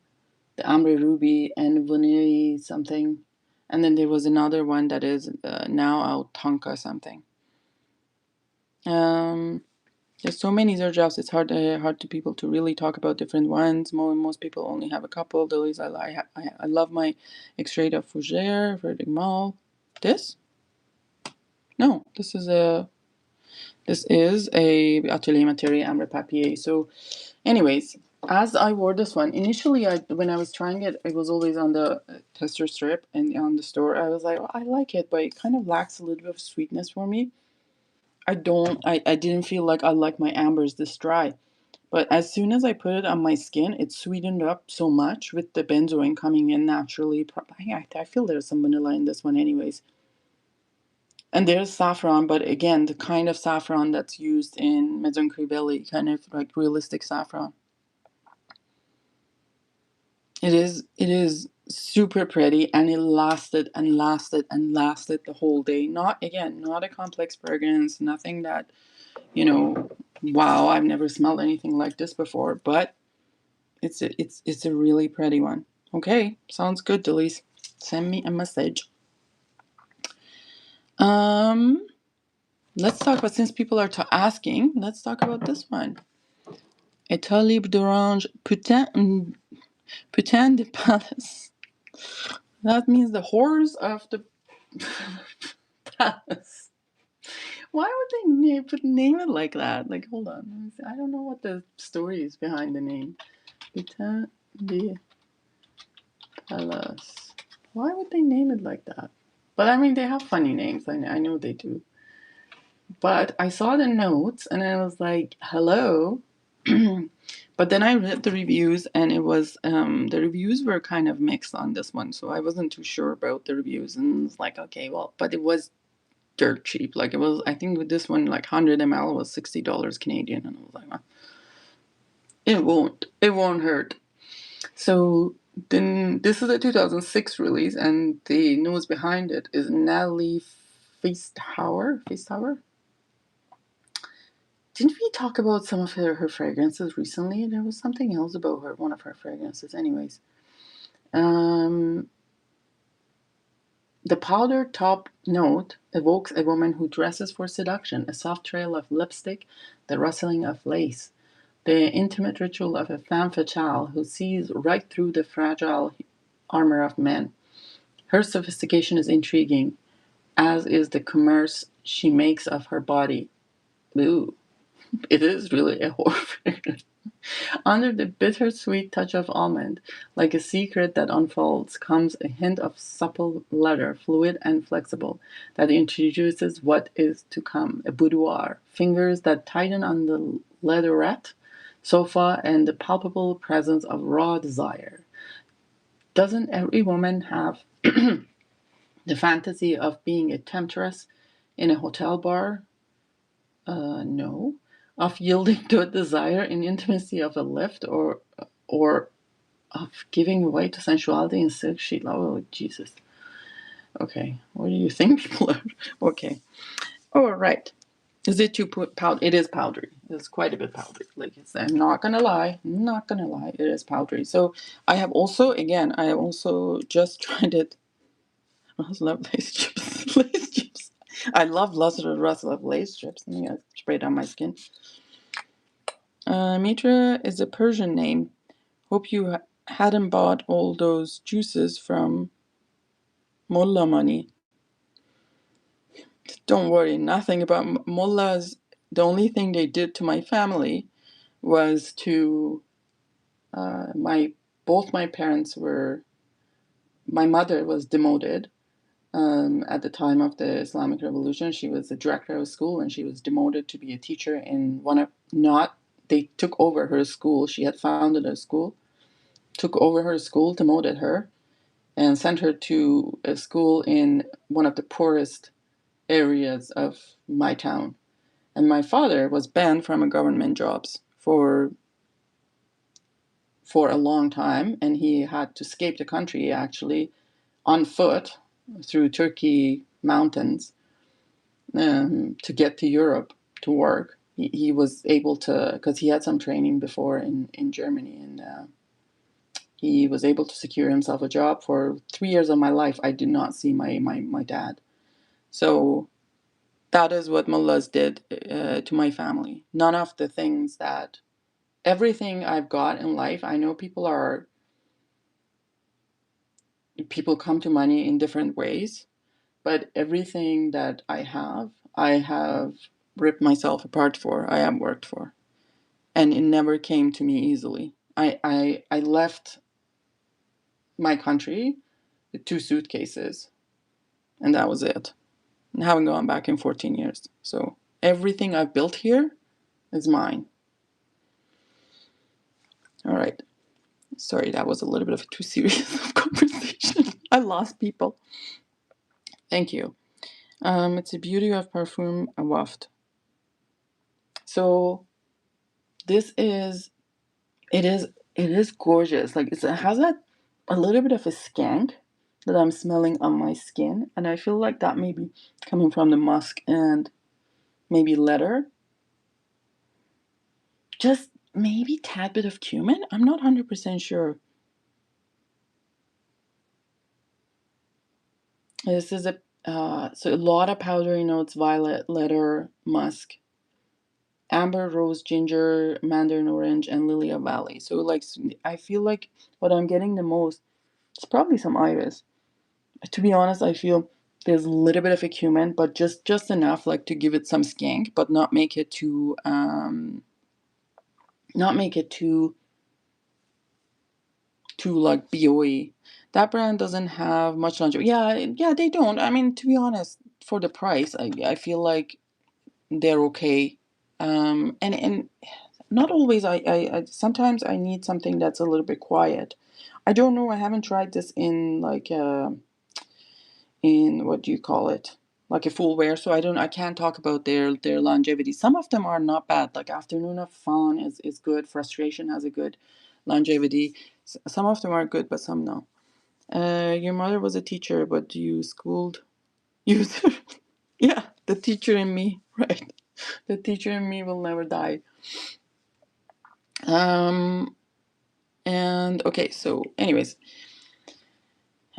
the Ambre Ruby and Vanilla something, and then there was another one that is now out, Tonka something. There's so many Zerjavs, it's hard to people to really talk about different ones. Most people only have a couple. Those I love my extrait of Fougère, Verdict Mall. This? No, this is a Atelier Materie Ambre Papier. So, anyways, as I wore this one, initially, when I was trying it, it was always on the tester strip and on the store. I was like, I like it, but it kind of lacks a little bit of sweetness for me. I didn't feel like I like my ambers this dry. But as soon as I put it on my skin, it sweetened up so much with the benzoin coming in naturally. I feel there's some vanilla in this one anyways. And there's saffron, but again, the kind of saffron that's used in Maison Crivelli, kind of like realistic saffron. It is super pretty, and it lasted and lasted and lasted the whole day. Not a complex fragrance, nothing that, wow, I've never smelled anything like this before, but it's a really pretty one. Okay, sounds good, Delise. Send me a message. Let's talk about, since people are asking, let's talk about this one. État libre d'orange, putain de palace. That means the horrors of the palace. Why would they name it like that? Like, hold on. I don't know what the story is behind the name. Putain de palace. Why would they name it like that? But I mean, they have funny names. I know they do. But I saw the notes and I was like, hello. But then I read the reviews, and it was the reviews were kind of mixed on this one, so I wasn't too sure about the reviews, and it's like, okay, well, but it was dirt cheap. Like, it was, I think with this one, like 100 ml was $60 Canadian, and I was like, well, it won't hurt. So then this is a 2006 release, and the nose behind it is Natalie Feistauer. Didn't we talk about some of her fragrances recently? There was something else about one of her fragrances. Anyways, the powder top note evokes a woman who dresses for seduction, a soft trail of lipstick, the rustling of lace. The intimate ritual of a femme fatale who sees right through the fragile armor of men. Her sophistication is intriguing, as is the commerce she makes of her body. Ooh, it is really a horror. Under the bittersweet touch of almond, like a secret that unfolds, comes a hint of supple leather, fluid and flexible, that introduces what is to come, a boudoir, fingers that tighten on the leatherette sofa, and the palpable presence of raw desire. Doesn't every woman have the fantasy of being a temptress in a hotel bar? No. Of yielding to a desire in intimacy of a lift, or of giving way to sensuality in silk sheet. Oh, Jesus. Okay, what do you think, people are? Okay. All right. Is it too powdery? It is powdery. It's quite a bit powdery. Like I'm not gonna lie. I'm not gonna lie. It is powdery. So I have also just tried it. I love lace chips. Lace chips. I love Russell of lace chips. I'm gonna spray it on my skin. Mitra is a Persian name. Hope you hadn't bought all those juices from Mullah money. Don't worry, nothing about mullahs. The only thing they did to my family was to both my parents were. My mother was demoted at the time of the Islamic Revolution. She was the director of a school, and she was demoted to be a teacher in one of not. They took over her school. She had founded a school, took over her school, demoted her, and sent her to a school in one of the poorest areas of my town. And my father was banned from government jobs for a long time, and he had to escape the country actually on foot through Turkey mountains to get to Europe to work. He was able to, because he had some training before in Germany, and he was able to secure himself a job. For 3 years of my life, I did not see my dad. So that is what mullahs did to my family. None of the things that, everything I've got in life, I know people come to money in different ways, but everything that I have ripped myself apart for, I have worked for. And it never came to me easily. I left my country with 2 suitcases, and that was it. And haven't gone back in 14 years. So everything I've built here is mine. All right. Sorry, that was a little bit of a too serious of conversation. I lost people. Thank you. It's a beauty of perfume a waft. So this is it is gorgeous. Like it has a little bit of a skank that I'm smelling on my skin, and I feel like that may be coming from the musk and maybe leather. Just maybe tad bit of cumin. I'm not 100% sure. This is so a lot of powdery notes: violet, leather, musk, amber, rose, ginger, mandarin orange, and lily of valley. So like I feel like what I'm getting the most is probably some iris. To be honest, I feel there's a little bit of a cumin, but just enough like to give it some skank, but not make it too like BOE. That brand doesn't have much longevity. Yeah, they don't. I mean, to be honest, for the price, I feel like they're okay. And not always. I sometimes I need something that's a little bit quiet. I don't know. I haven't tried this in like in what do you call it, like a full wear. So I can't talk about their longevity. Some of them are not bad. Like Afternoon of Fun is good. Frustration has a good longevity. Some of them are good, but some no. Your mother was a teacher, but you schooled you. Yeah, the teacher in me, right? The teacher in me will never die. And okay, so anyways,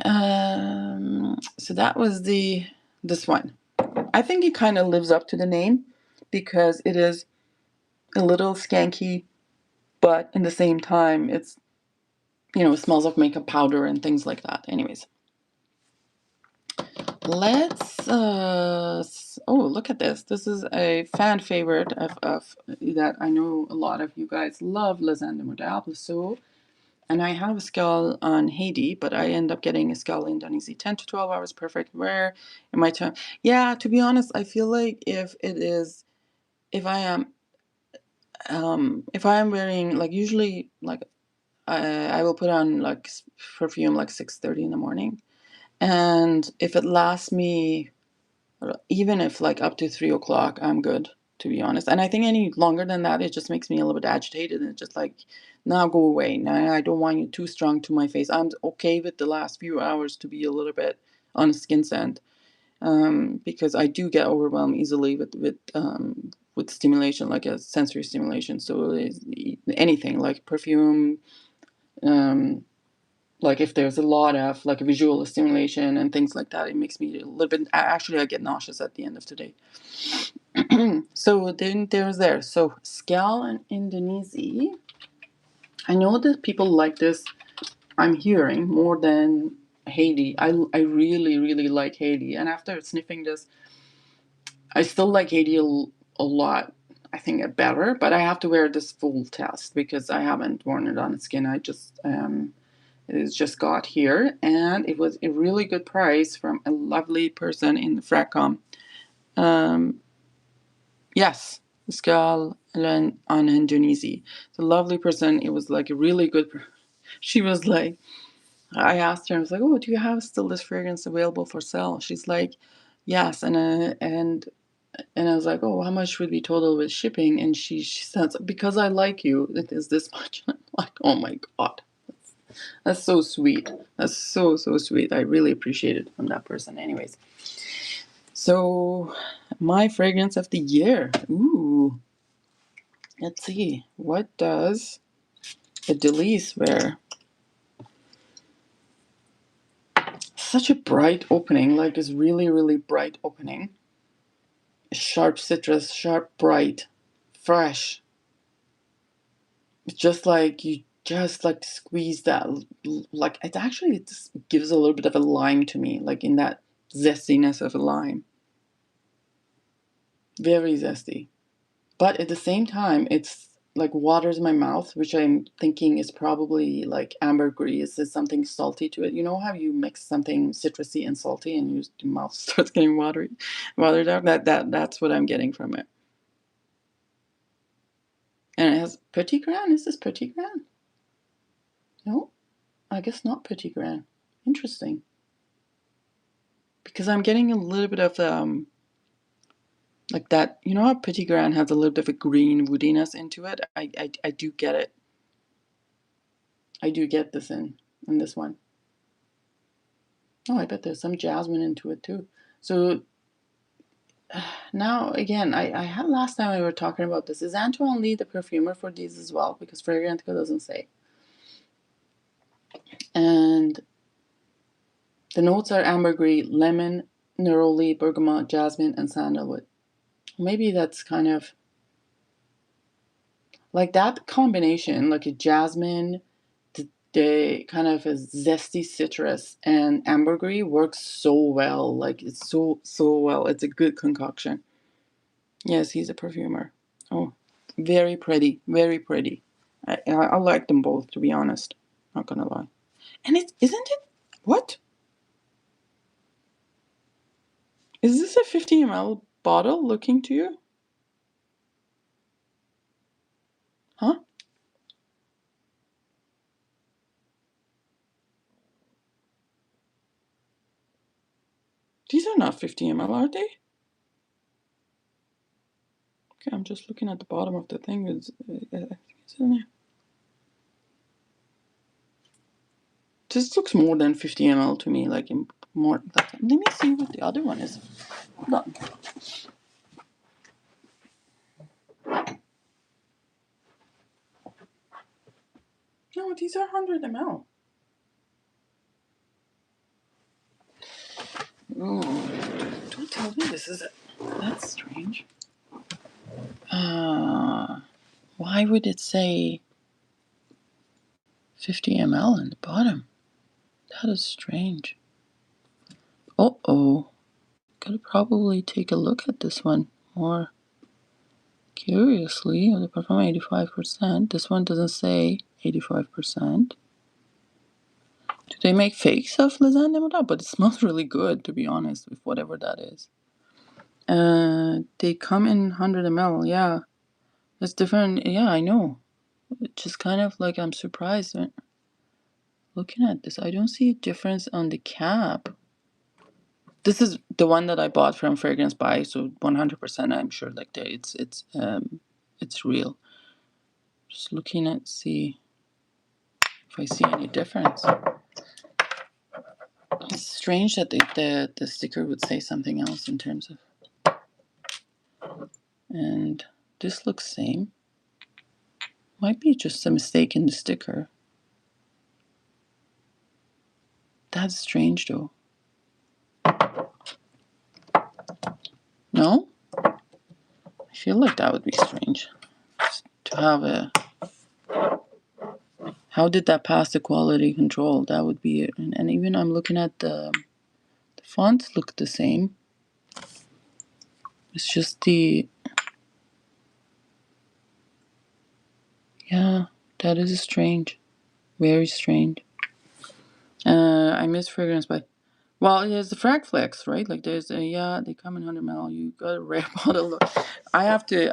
so that was this one. I think it kind of lives up to the name because it is a little skanky, but in the same time, it's, it smells of makeup powder and things like that. Anyways, let's, look at this. This is a fan favorite of that I know a lot of you guys love, Les Indomptables. So, and I have a skull on Haiti, but I end up getting a skull in Indonesia. 10 to 12 hours, perfect wear in my time. Yeah, to be honest, I feel like if I am wearing, like, usually, like, I will put on, like, perfume like 6:30 in the morning, and if it lasts me, even if like up to 3 o'clock, I'm good, to be honest. And I think any longer than that, it just makes me a little bit agitated, and it's just like, now go away. Now I don't want you too strong to my face. I'm okay with the last few hours to be a little bit on a skin scent, because I do get overwhelmed easily with stimulation, like a sensory stimulation. So anything like perfume, um, like if there's a lot of like visual stimulation and things like that, it makes me a little bit. Actually, I get nauseous at the end of the day. So then there. So Scal in Indonesia. I know that people like this. I'm hearing more than Haiti. I really really like Haiti, and after sniffing this, I still like Haiti a lot. I think it better, but I have to wear this full test because I haven't worn it on the skin. I just it just got here, and it was a really good price from a lovely person in the Fracom. Um, yes, Skal on Indonesia. It's a lovely person. It was like a really good. She was like, I asked her, I was like, "Oh, do you have still this fragrance available for sale?" She's like, "Yes," and I was like, "Oh, how much would be total with shipping?" And she says, "Because I like you, it is this much." I'm like, "Oh my god." That's so sweet. That's so, so sweet. I really appreciate it from that person. Anyways, so my fragrance of the year. Ooh, let's see. What does a Delise wear? Such a bright opening, like this really, really bright opening. Sharp citrus, sharp, bright, fresh. It's just like you just like squeeze that, like it actually just gives a little bit of a lime to me, like in that zestiness of a lime. Very zesty. But at the same time, it's like waters my mouth, which I'm thinking is probably like ambergris. There's something salty to it. You know how you mix something citrusy and salty, and your mouth starts getting watered out. That's what I'm getting from it. And it has Petit Grain. Is this Petit Grain? No, I guess not Petit Grain. Interesting. Because I'm getting a little bit of like that. You know how Petit Grain has a little bit of a green woodiness into it. I do get it. I do get this in this one. Oh, I bet there's some jasmine into it too. So now again, I had last time we were talking about this. Is Antoine Lee the perfumer for these as well? Because Fragrantica doesn't say. And the notes are ambergris, lemon, neroli, bergamot, jasmine, and sandalwood. Maybe that's kind of like that combination, like a jasmine, the kind of a zesty citrus, and ambergris works so well. Like it's so well. It's a good concoction. Yes, he's a perfumer. Oh, very pretty, very pretty. I like them both, to be honest. Not gonna lie. And it isn't it? What is this, a 50 ml bottle? Looking to you, huh? These are not 50 ml, are they? Okay, I'm just looking at the bottom of the thing. I think it's in there. This looks more than 50 ml to me. Like more. Like, let me see what the other one is. Hold on. No, these are 100 ml. Ooh, don't tell me this is it. That's strange. Why would it say 50 ml in the bottom. That is strange. Uh-oh. Gotta probably take a look at this one more curiously. The perfume 85%. This one doesn't say 85%. Do they make fakes of lasagna Mitra? But it smells really good, to be honest, with whatever that is. They come in 100 ml. Yeah, it's different. Yeah, I know. It's just kind of like I'm surprised when looking at this. I don't see a difference on the cap. This is the one that I bought from Fragrance Buy, so 100% I'm sure like it's real. Just looking at see if I see any difference. It's strange that the sticker would say something else in terms of. And this looks same. Might be just a mistake in the sticker. That's strange though. No? I feel like that would be strange. Just to have a. How did that pass the quality control? That would be it. And even I'm looking at the fonts look the same. It's just the. Yeah, that is strange. Very strange. I miss Fragrance by. Well, there's the Frag Flex, right? Like there's a they come in 100 ml. You got a rare bottle. I have to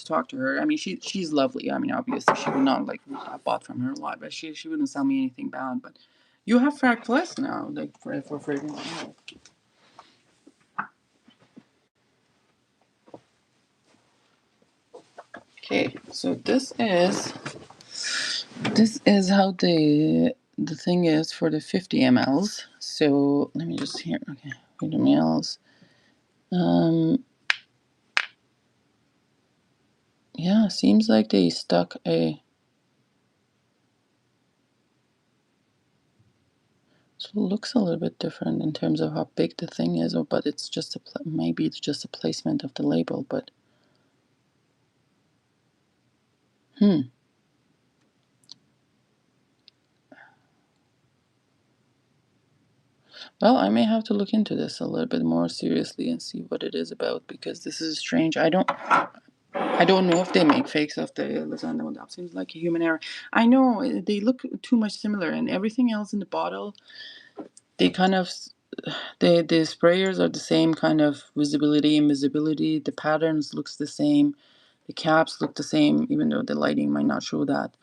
talk to her. I mean, she's lovely. I mean, obviously she would not like I bought from her a lot, but she wouldn't sell me anything bad. But you have Frag Flex now, like for fragrance. Okay, so this is how the thing is for the 50 mls. So let me just here. Okay, 50 mls. Yeah, seems like they stuck a. So it looks a little bit different in terms of how big the thing is, but it's just maybe it's just a placement of the label. But well, I may have to look into this a little bit more seriously and see what it is about because this is strange. I don't know if they make fakes of the lasagna. That seems like a human error. I know they look too much similar, and everything else in the bottle, they kind of. The sprayers are the same kind of visibility, invisibility. The patterns looks the same. The caps look the same, even though the lighting might not show that.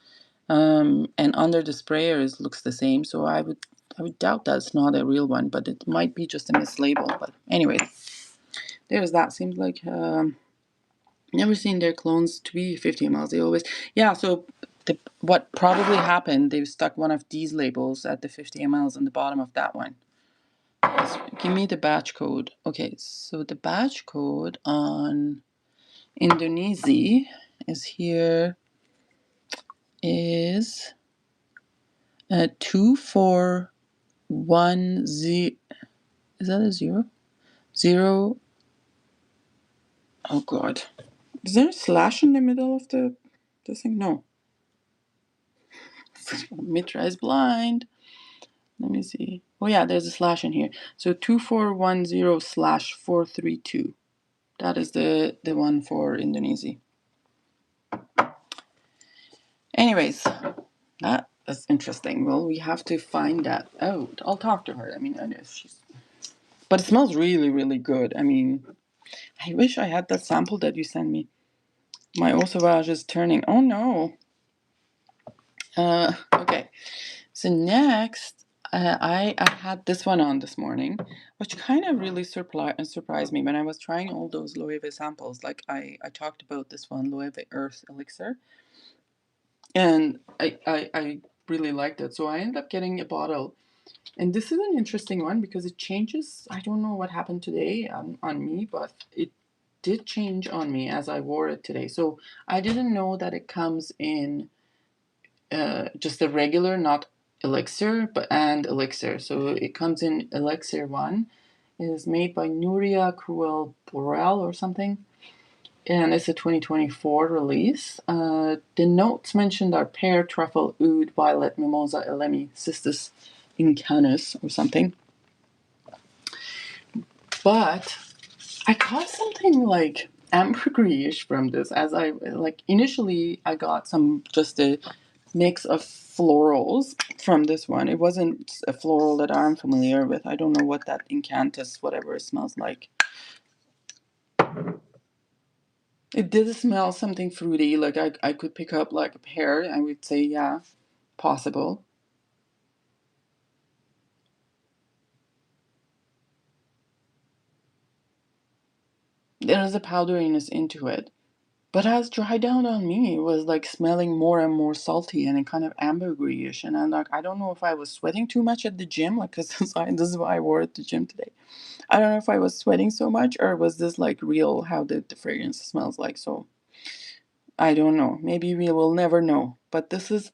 And under the sprayers looks the same. So I would doubt that's not a real one, but it might be just a mislabel. But anyway, there's that. Seems like never seen their clones to be 50 mls. They always So what probably happened? They've stuck one of these labels at the 50 mls on the bottom of that one. Give me the batch code. Okay, so the batch code on Indonesia is here is 2410. Is that a zero? Zero. Oh god. Is there a slash in the middle of the thing? No. Mitra is blind. Let me see. Oh yeah, there's a slash in here. So 2410/432. That is the one for Indonesia. Anyways, that is interesting. Well, we have to find that out. I'll talk to her. I mean, I know she's. But it smells really, really good. I mean, I wish I had that sample that you sent me. My eau sauvage is turning. Oh no. Okay. So next, I had this one on this morning, which kind of really surprised me when I was trying all those Loewe samples. Like I talked about this one, Loewe Earth Elixir, and I really liked it. So I ended up getting a bottle. And this is an interesting one because it changes. I don't know what happened today on me, but it did change on me as I wore it today. So I didn't know that it comes in just a regular, not elixir, and elixir. So it comes in elixir 1. It is made by Nuria Cruel Borel or something. and it's a 2024 release. The notes mentioned are pear, truffle, oud, violet, mimosa, elemi, cistus incanus, or something. But I got something like ambergris from this. As I like initially, I got just a mix of florals from this one. It wasn't a floral that I'm familiar with. I don't know what that incantus, whatever it smells like. It did smell something fruity, like I could pick up like a pear. I would say, yeah, possible. There is a powderiness into it. But as dried down on me, it was like smelling more and more salty and kind of ambergris-ish. And I'm like, I don't know if I was sweating too much at the gym, like, because this is why I wore it to the gym today. I don't know if I was sweating so much or was this like real how the fragrance smells like. So I don't know. Maybe we will never know. But this is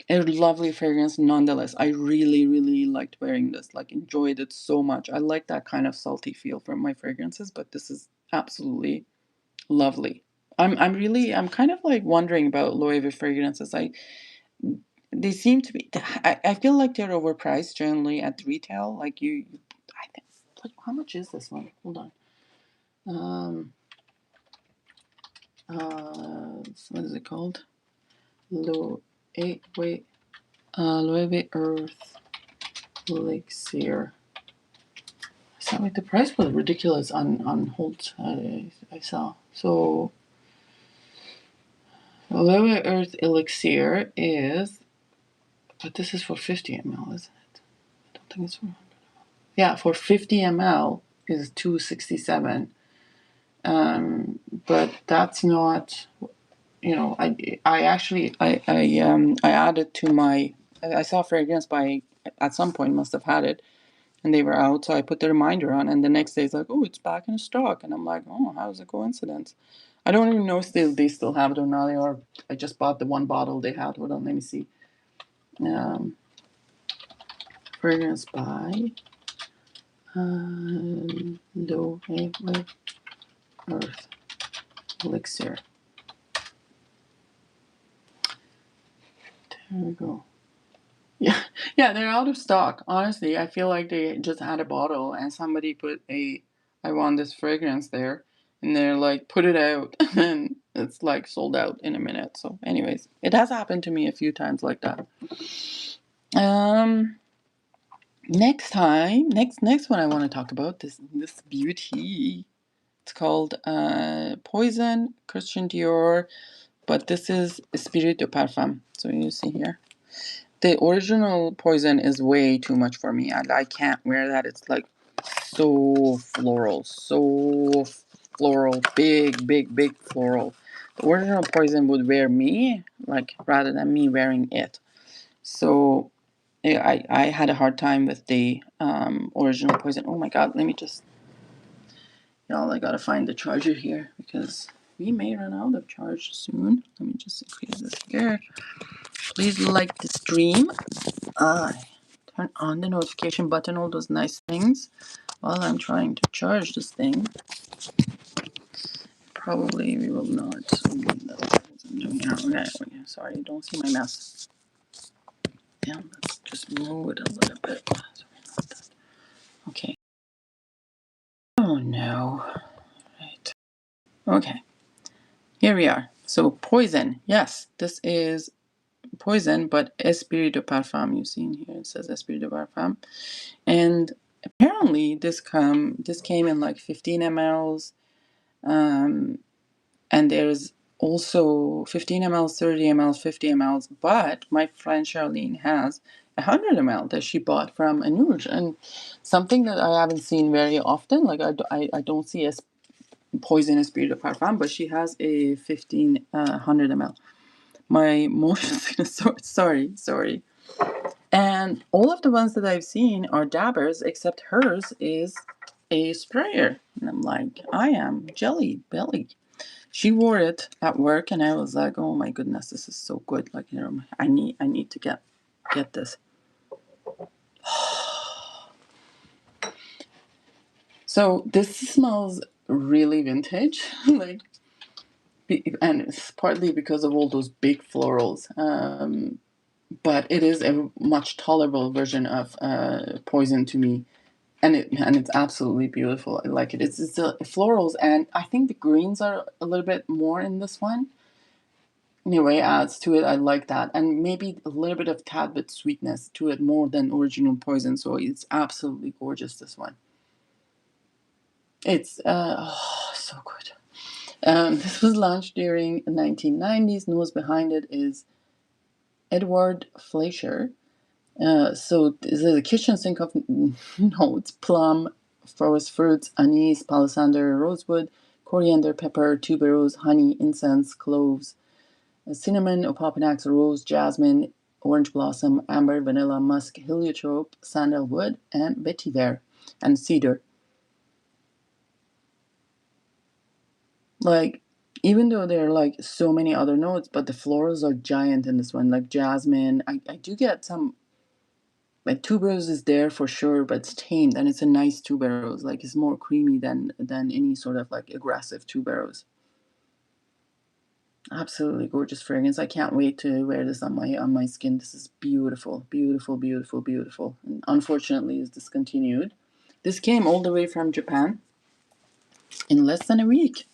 a lovely fragrance nonetheless. I really, really liked wearing this, like enjoyed it so much. I like that kind of salty feel from my fragrances, but this is absolutely lovely. I'm kind of like wondering about Loewe fragrances. They seem to be, I feel like they're overpriced generally at retail. Like I think, like, how much is this one? Hold on. What is it called? Loewe, Loewe Earth Elixir. So like the price was ridiculous on Holt. I saw. So Loewe Earth Elixir is, but this is for 50 ml, isn't it? I don't think it's for 100 ml. Yeah, for 50 ml is 267. But that's not. I actually I added to my. I saw fragrance by at some point must have had it, and they were out, so I put the reminder on, and the next day it's like, oh, it's back in stock, and I'm like, oh, how's a coincidence? I don't even know if they still have it or not, or I just bought the one bottle they had. Hold on, let me see. Fragrance by Loewe Earth Elixir. There we go. Yeah, yeah, they're out of stock. Honestly, I feel like they just had a bottle and somebody put I want this fragrance there, and they're like, put it out, and it's like sold out in a minute. So, anyways, it has happened to me a few times like that. Next one I want to talk about this beauty. It's called Poison Christian Dior, but this is Mitra-et-le-Parfum. So you see here. The original Poison is way too much for me. I can't wear that. It's like so floral, big, big, big floral. The original Poison would wear me, like, rather than me wearing it. So I had a hard time with the original Poison. Oh my God, let me just, y'all, I gotta find the charger here because we may run out of charge soon. Let me just increase this here. Please like the stream. Turn on the notification button, all those nice things, while I'm trying to charge this thing. Probably we will not. Okay, sorry, don't see my mess. Yeah, let's just move it a little bit. Okay. Oh no. Right. Okay. Here we are. So Poison. Yes, this is Poison, but Esprit de Parfum. You see in here it says Esprit de Parfum, and apparently this came in like 15 mLs, and there's also 15 mLs, 30 mLs, 50 mLs. But my friend Charlene has 100 ml that she bought from Anuj, and something that I haven't seen very often. Like I don't see a Poison Esprit de Parfum, but she has a 100 ml. My motion sickness. Sorry. And all of the ones that I've seen are dabbers, except hers is a sprayer. And I'm like, I am jelly belly. She wore it at work, and I was like, oh my goodness, this is so good. Like, I need to get this. So this smells really vintage. Like, and it's partly because of all those big florals. But it is a much tolerable version of Poison to me, and it's absolutely beautiful. I like it. It's florals, and I think the greens are a little bit more in this one. Anyway, adds to it. I like that, and maybe a little bit of tad bit sweetness to it more than original Poison. So it's absolutely gorgeous. This one. It's so good. This was launched during the 1990s. Nose behind it is Edward Fleischer. So this is a kitchen sink of notes: plum, forest fruits, anise, palisander, rosewood, coriander, pepper, tuberose, honey, incense, cloves, cinnamon, opopanax, rose, jasmine, orange blossom, amber, vanilla, musk, heliotrope, sandalwood, and vetiver, and cedar. Like, even though there are like so many other notes, but the florals are giant in this one. Like jasmine, I do get some. Like tuberose is there for sure, but it's tamed and it's a nice tuberose. Like it's more creamy than any sort of like aggressive tuberose. Absolutely gorgeous fragrance. I can't wait to wear this on my skin. This is beautiful, beautiful, beautiful, beautiful. And unfortunately, it's discontinued. This came all the way from Japan in less than a week,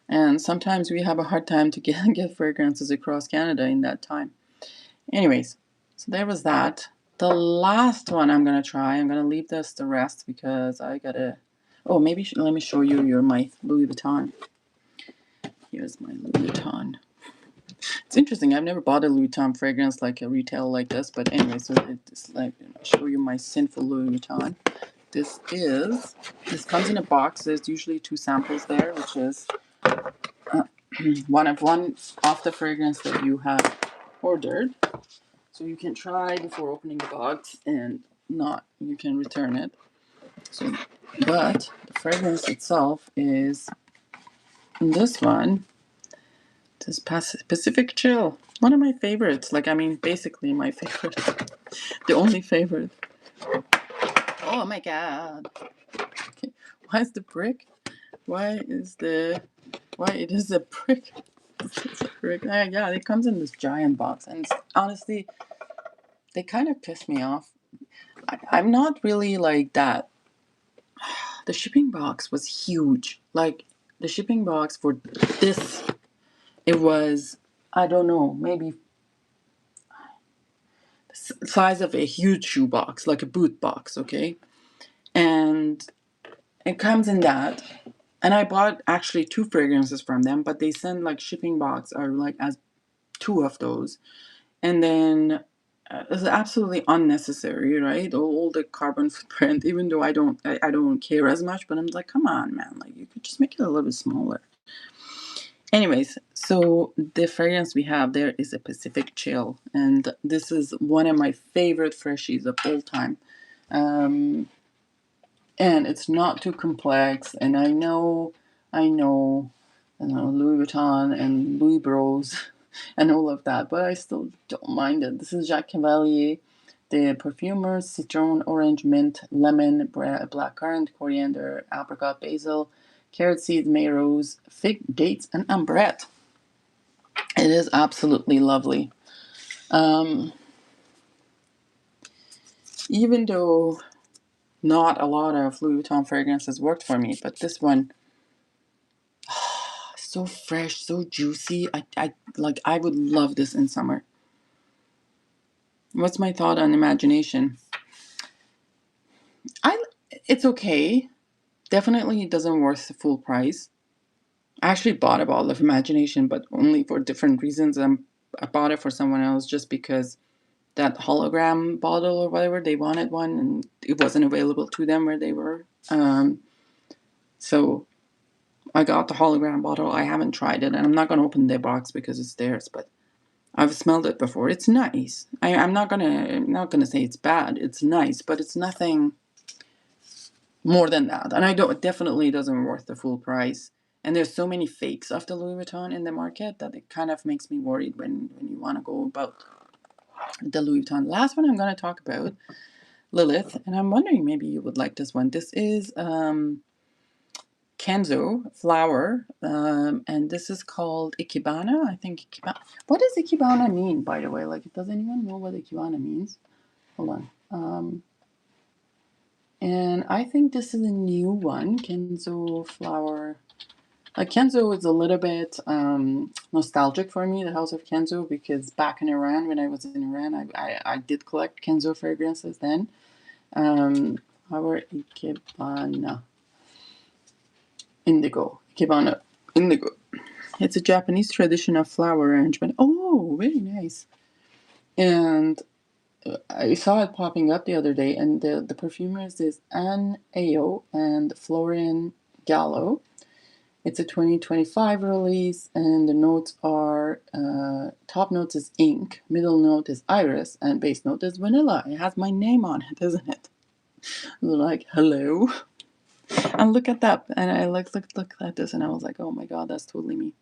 and sometimes we have a hard time to get fragrances across Canada in that time. Anyways, so there was that. The last one I'm gonna try. I'm gonna leave the rest because I gotta. Oh, maybe let me show you my Louis Vuitton. Here's my Louis Vuitton. It's interesting. I've never bought a Louis Vuitton fragrance like a retail like this, but anyway, so it's like I'll show you my sinful Louis Vuitton. This comes in a box. There's usually 2 samples there, which is one of the fragrance that you have ordered. So you can try before opening the box, and you can return it. So, but the fragrance itself is this one. This Pacific Chill. One of my favorites. Like, I mean, basically my favorite. The only favorite. Oh my god. Okay. Why is the brick? Why it is a brick? It's a brick. Yeah, it comes in this giant box, and honestly, they kind of piss me off. I'm not really like that. The shipping box was huge. Like, the shipping box for this, it was, I don't know, maybe the size of a huge shoe box, like a boot box, okay? And it comes in that. And I bought actually 2 fragrances from them, but they send like shipping box or like as 2 of those. And then it's absolutely unnecessary, right? All the carbon footprint, even though I don't care as much, but I'm like, come on, man, like you could just make it a little bit smaller. Anyways, so the fragrance we have there is a Pacific Chill, and this is one of my favorite freshies of all time. And it's not too complex, and I know, Louis Vuitton and Louis Bros and all of that, but I still don't mind it. This is Jacques Cavalier, the perfumers: citron, orange, mint, lemon, blackcurrant, coriander, apricot, basil, carrot seeds, may rose, fig, dates, and ambrette. It is absolutely lovely. Even though not a lot of Louis Vuitton fragrances worked for me, but this one, so fresh, so juicy. I would love this in summer. What's my thought on Imagination? It's okay. Definitely it doesn't worth the full price. I actually bought a bottle of Imagination, but only for different reasons. I bought it for someone else just because that hologram bottle or whatever, they wanted one and it wasn't available to them where they were. So I got the hologram bottle. I haven't tried it, and I'm not going to open the box because it's theirs, but I've smelled it before. It's nice. I'm not gonna say it's bad. It's nice, but it's nothing more than that. And it definitely doesn't worth the full price. And there's so many fakes of the Louis Vuitton in the market that it kind of makes me worried when you want to go about the Louis Vuitton. Last one I'm going to talk about, Lilith, and I'm wondering maybe you would like this one. This is Kenzo flower, and this is called Ikebana. I think Ikebana. What does Ikebana mean, by the way? Like, does anyone know what Ikebana means? Hold on. And I think this is a new one, Kenzo flower. Kenzo is a little bit nostalgic for me, the house of Kenzo, because back in Iran, when I was in Iran, I did collect Kenzo fragrances then. Our Ikebana Indigo. Ikebana Indigo. It's a Japanese tradition of flower arrangement. Oh, very nice. And I saw it popping up the other day, and the perfumers is Anne Ayo and Florian Gallo. It's a 2025 release, and the notes are top notes is ink, middle note is iris, and base note is vanilla. It has my name on it, isn't it? Like, hello. And look at that. And I looked at this, and I was like, oh my god, that's totally me.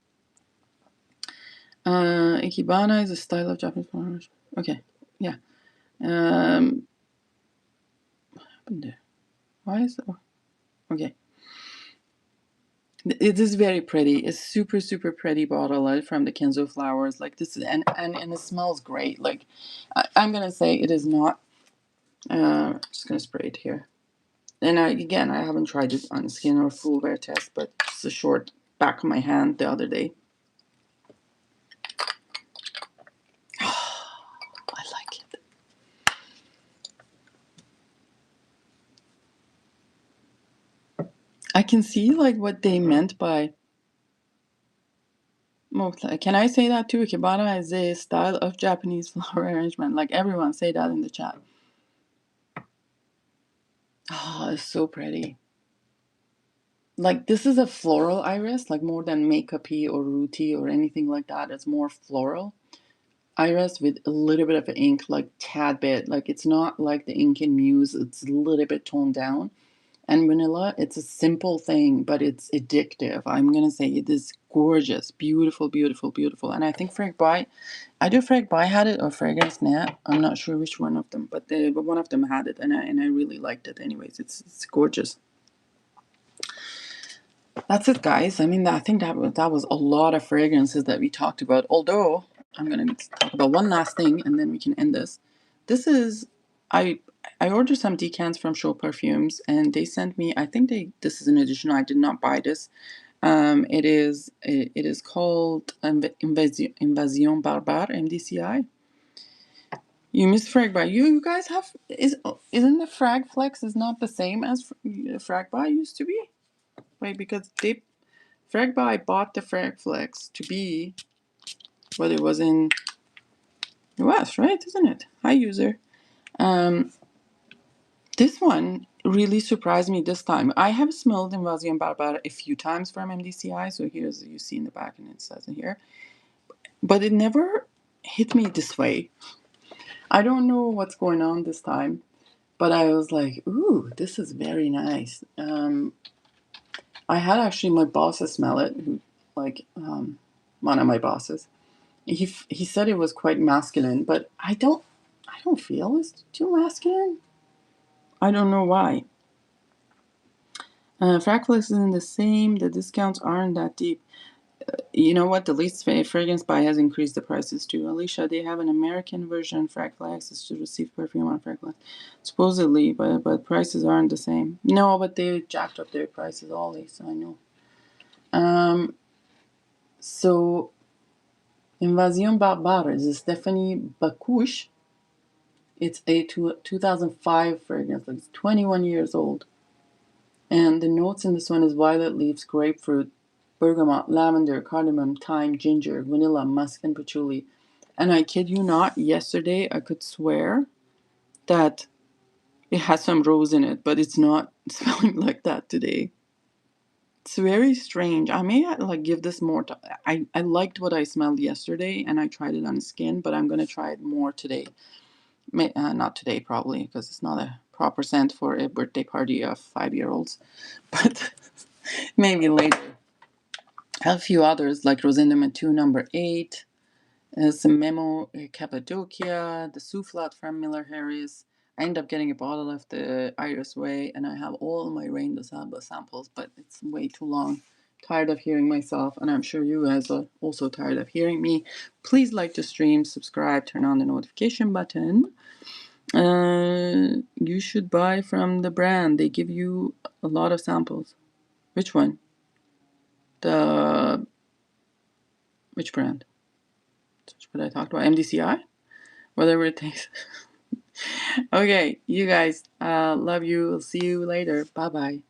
Ikebana is a style of Japanese flowers. Okay, yeah. What happened there? Why is it? Okay. It is very pretty. It's super, super pretty bottle from the Kenzo flowers. Like this, and it smells great. Like I'm gonna say it is not. I'm just gonna spray it here. And I haven't tried it on skin or full wear test, but just a short back of my hand the other day. I like it. I can see like what they meant by. Can I say that too? Ikebana is a style of Japanese flower arrangement. Like everyone say that in the chat. Oh, it's so pretty. Like this is a floral iris, like more than makeup-y or rooty or anything like that. It's more floral iris with a little bit of ink, like tad bit. Like it's not like the ink in Muse. It's a little bit toned down. And vanilla, it's a simple thing, but it's addictive. I'm gonna say it is gorgeous, beautiful, beautiful, beautiful. And I think Frag by, either Frag by had it or Fragrance Net. I'm not sure which one of them, but one of them had it, and I really liked it. Anyways, it's gorgeous. That's it, guys. I mean, I think that was a lot of fragrances that we talked about. Although I'm gonna talk about one last thing, and then we can end this. This is I ordered some decants from Show Perfumes, and they sent me. I think this is an additional. I did not buy this. It is called Invasion Barbare MDCI. You miss Frag by you guys have isn't the Frag Flex is not the same as Frag by used to be? Wait, because Frag by bought the Frag Flex to be what it was in the West, right? Isn't it? Hi, user. This one really surprised me this time. I have smelled Invasion Barbara a few times from MDCI, so here's you see in the back and it says it here. But it never hit me this way. I don't know what's going on this time, but I was like, ooh, this is very nice. I had actually my bosses smell it, one of my bosses. He said it was quite masculine, but I don't feel it's too masculine. I don't know why. Frackless isn't the same. The discounts aren't that deep. You know what? The least fragrance buy has increased the prices too. Alicia, they have an American version Fragflex is to receive perfume on Fragflex, supposedly, but prices aren't the same. No, but they jacked up their prices always. So I know. So Invasion Barbare is Stephanie Bacouche. It's a 2005 fragrance. Like it's 21 years old. And the notes in this one is violet leaves, grapefruit, bergamot, lavender, cardamom, thyme, ginger, vanilla, musk, and patchouli. And I kid you not, yesterday I could swear that it has some rose in it, but it's not smelling like that today. It's very strange. I may give this more time. I liked what I smelled yesterday, and I tried it on skin, but I'm going to try it more today. Not today, probably, because it's not a proper scent for a birthday party of 5-year-olds. But maybe later. I have a few others like Rosendum 2 number 8, some Memo Cappadocia, the Soufflat from Miller Harris, I end up getting a bottle of the Iris Way, and I have all my Rain de Sable samples, but it's way too long. Tired of hearing myself, and I'm sure you guys are also tired of hearing me. Please like the stream, subscribe, turn on the notification button. You should buy from the brand. They give you a lot of samples. Which one? Which brand? What I talked about? MDCI? Whatever it takes. Okay, you guys, love you. I'll see you later. Bye bye.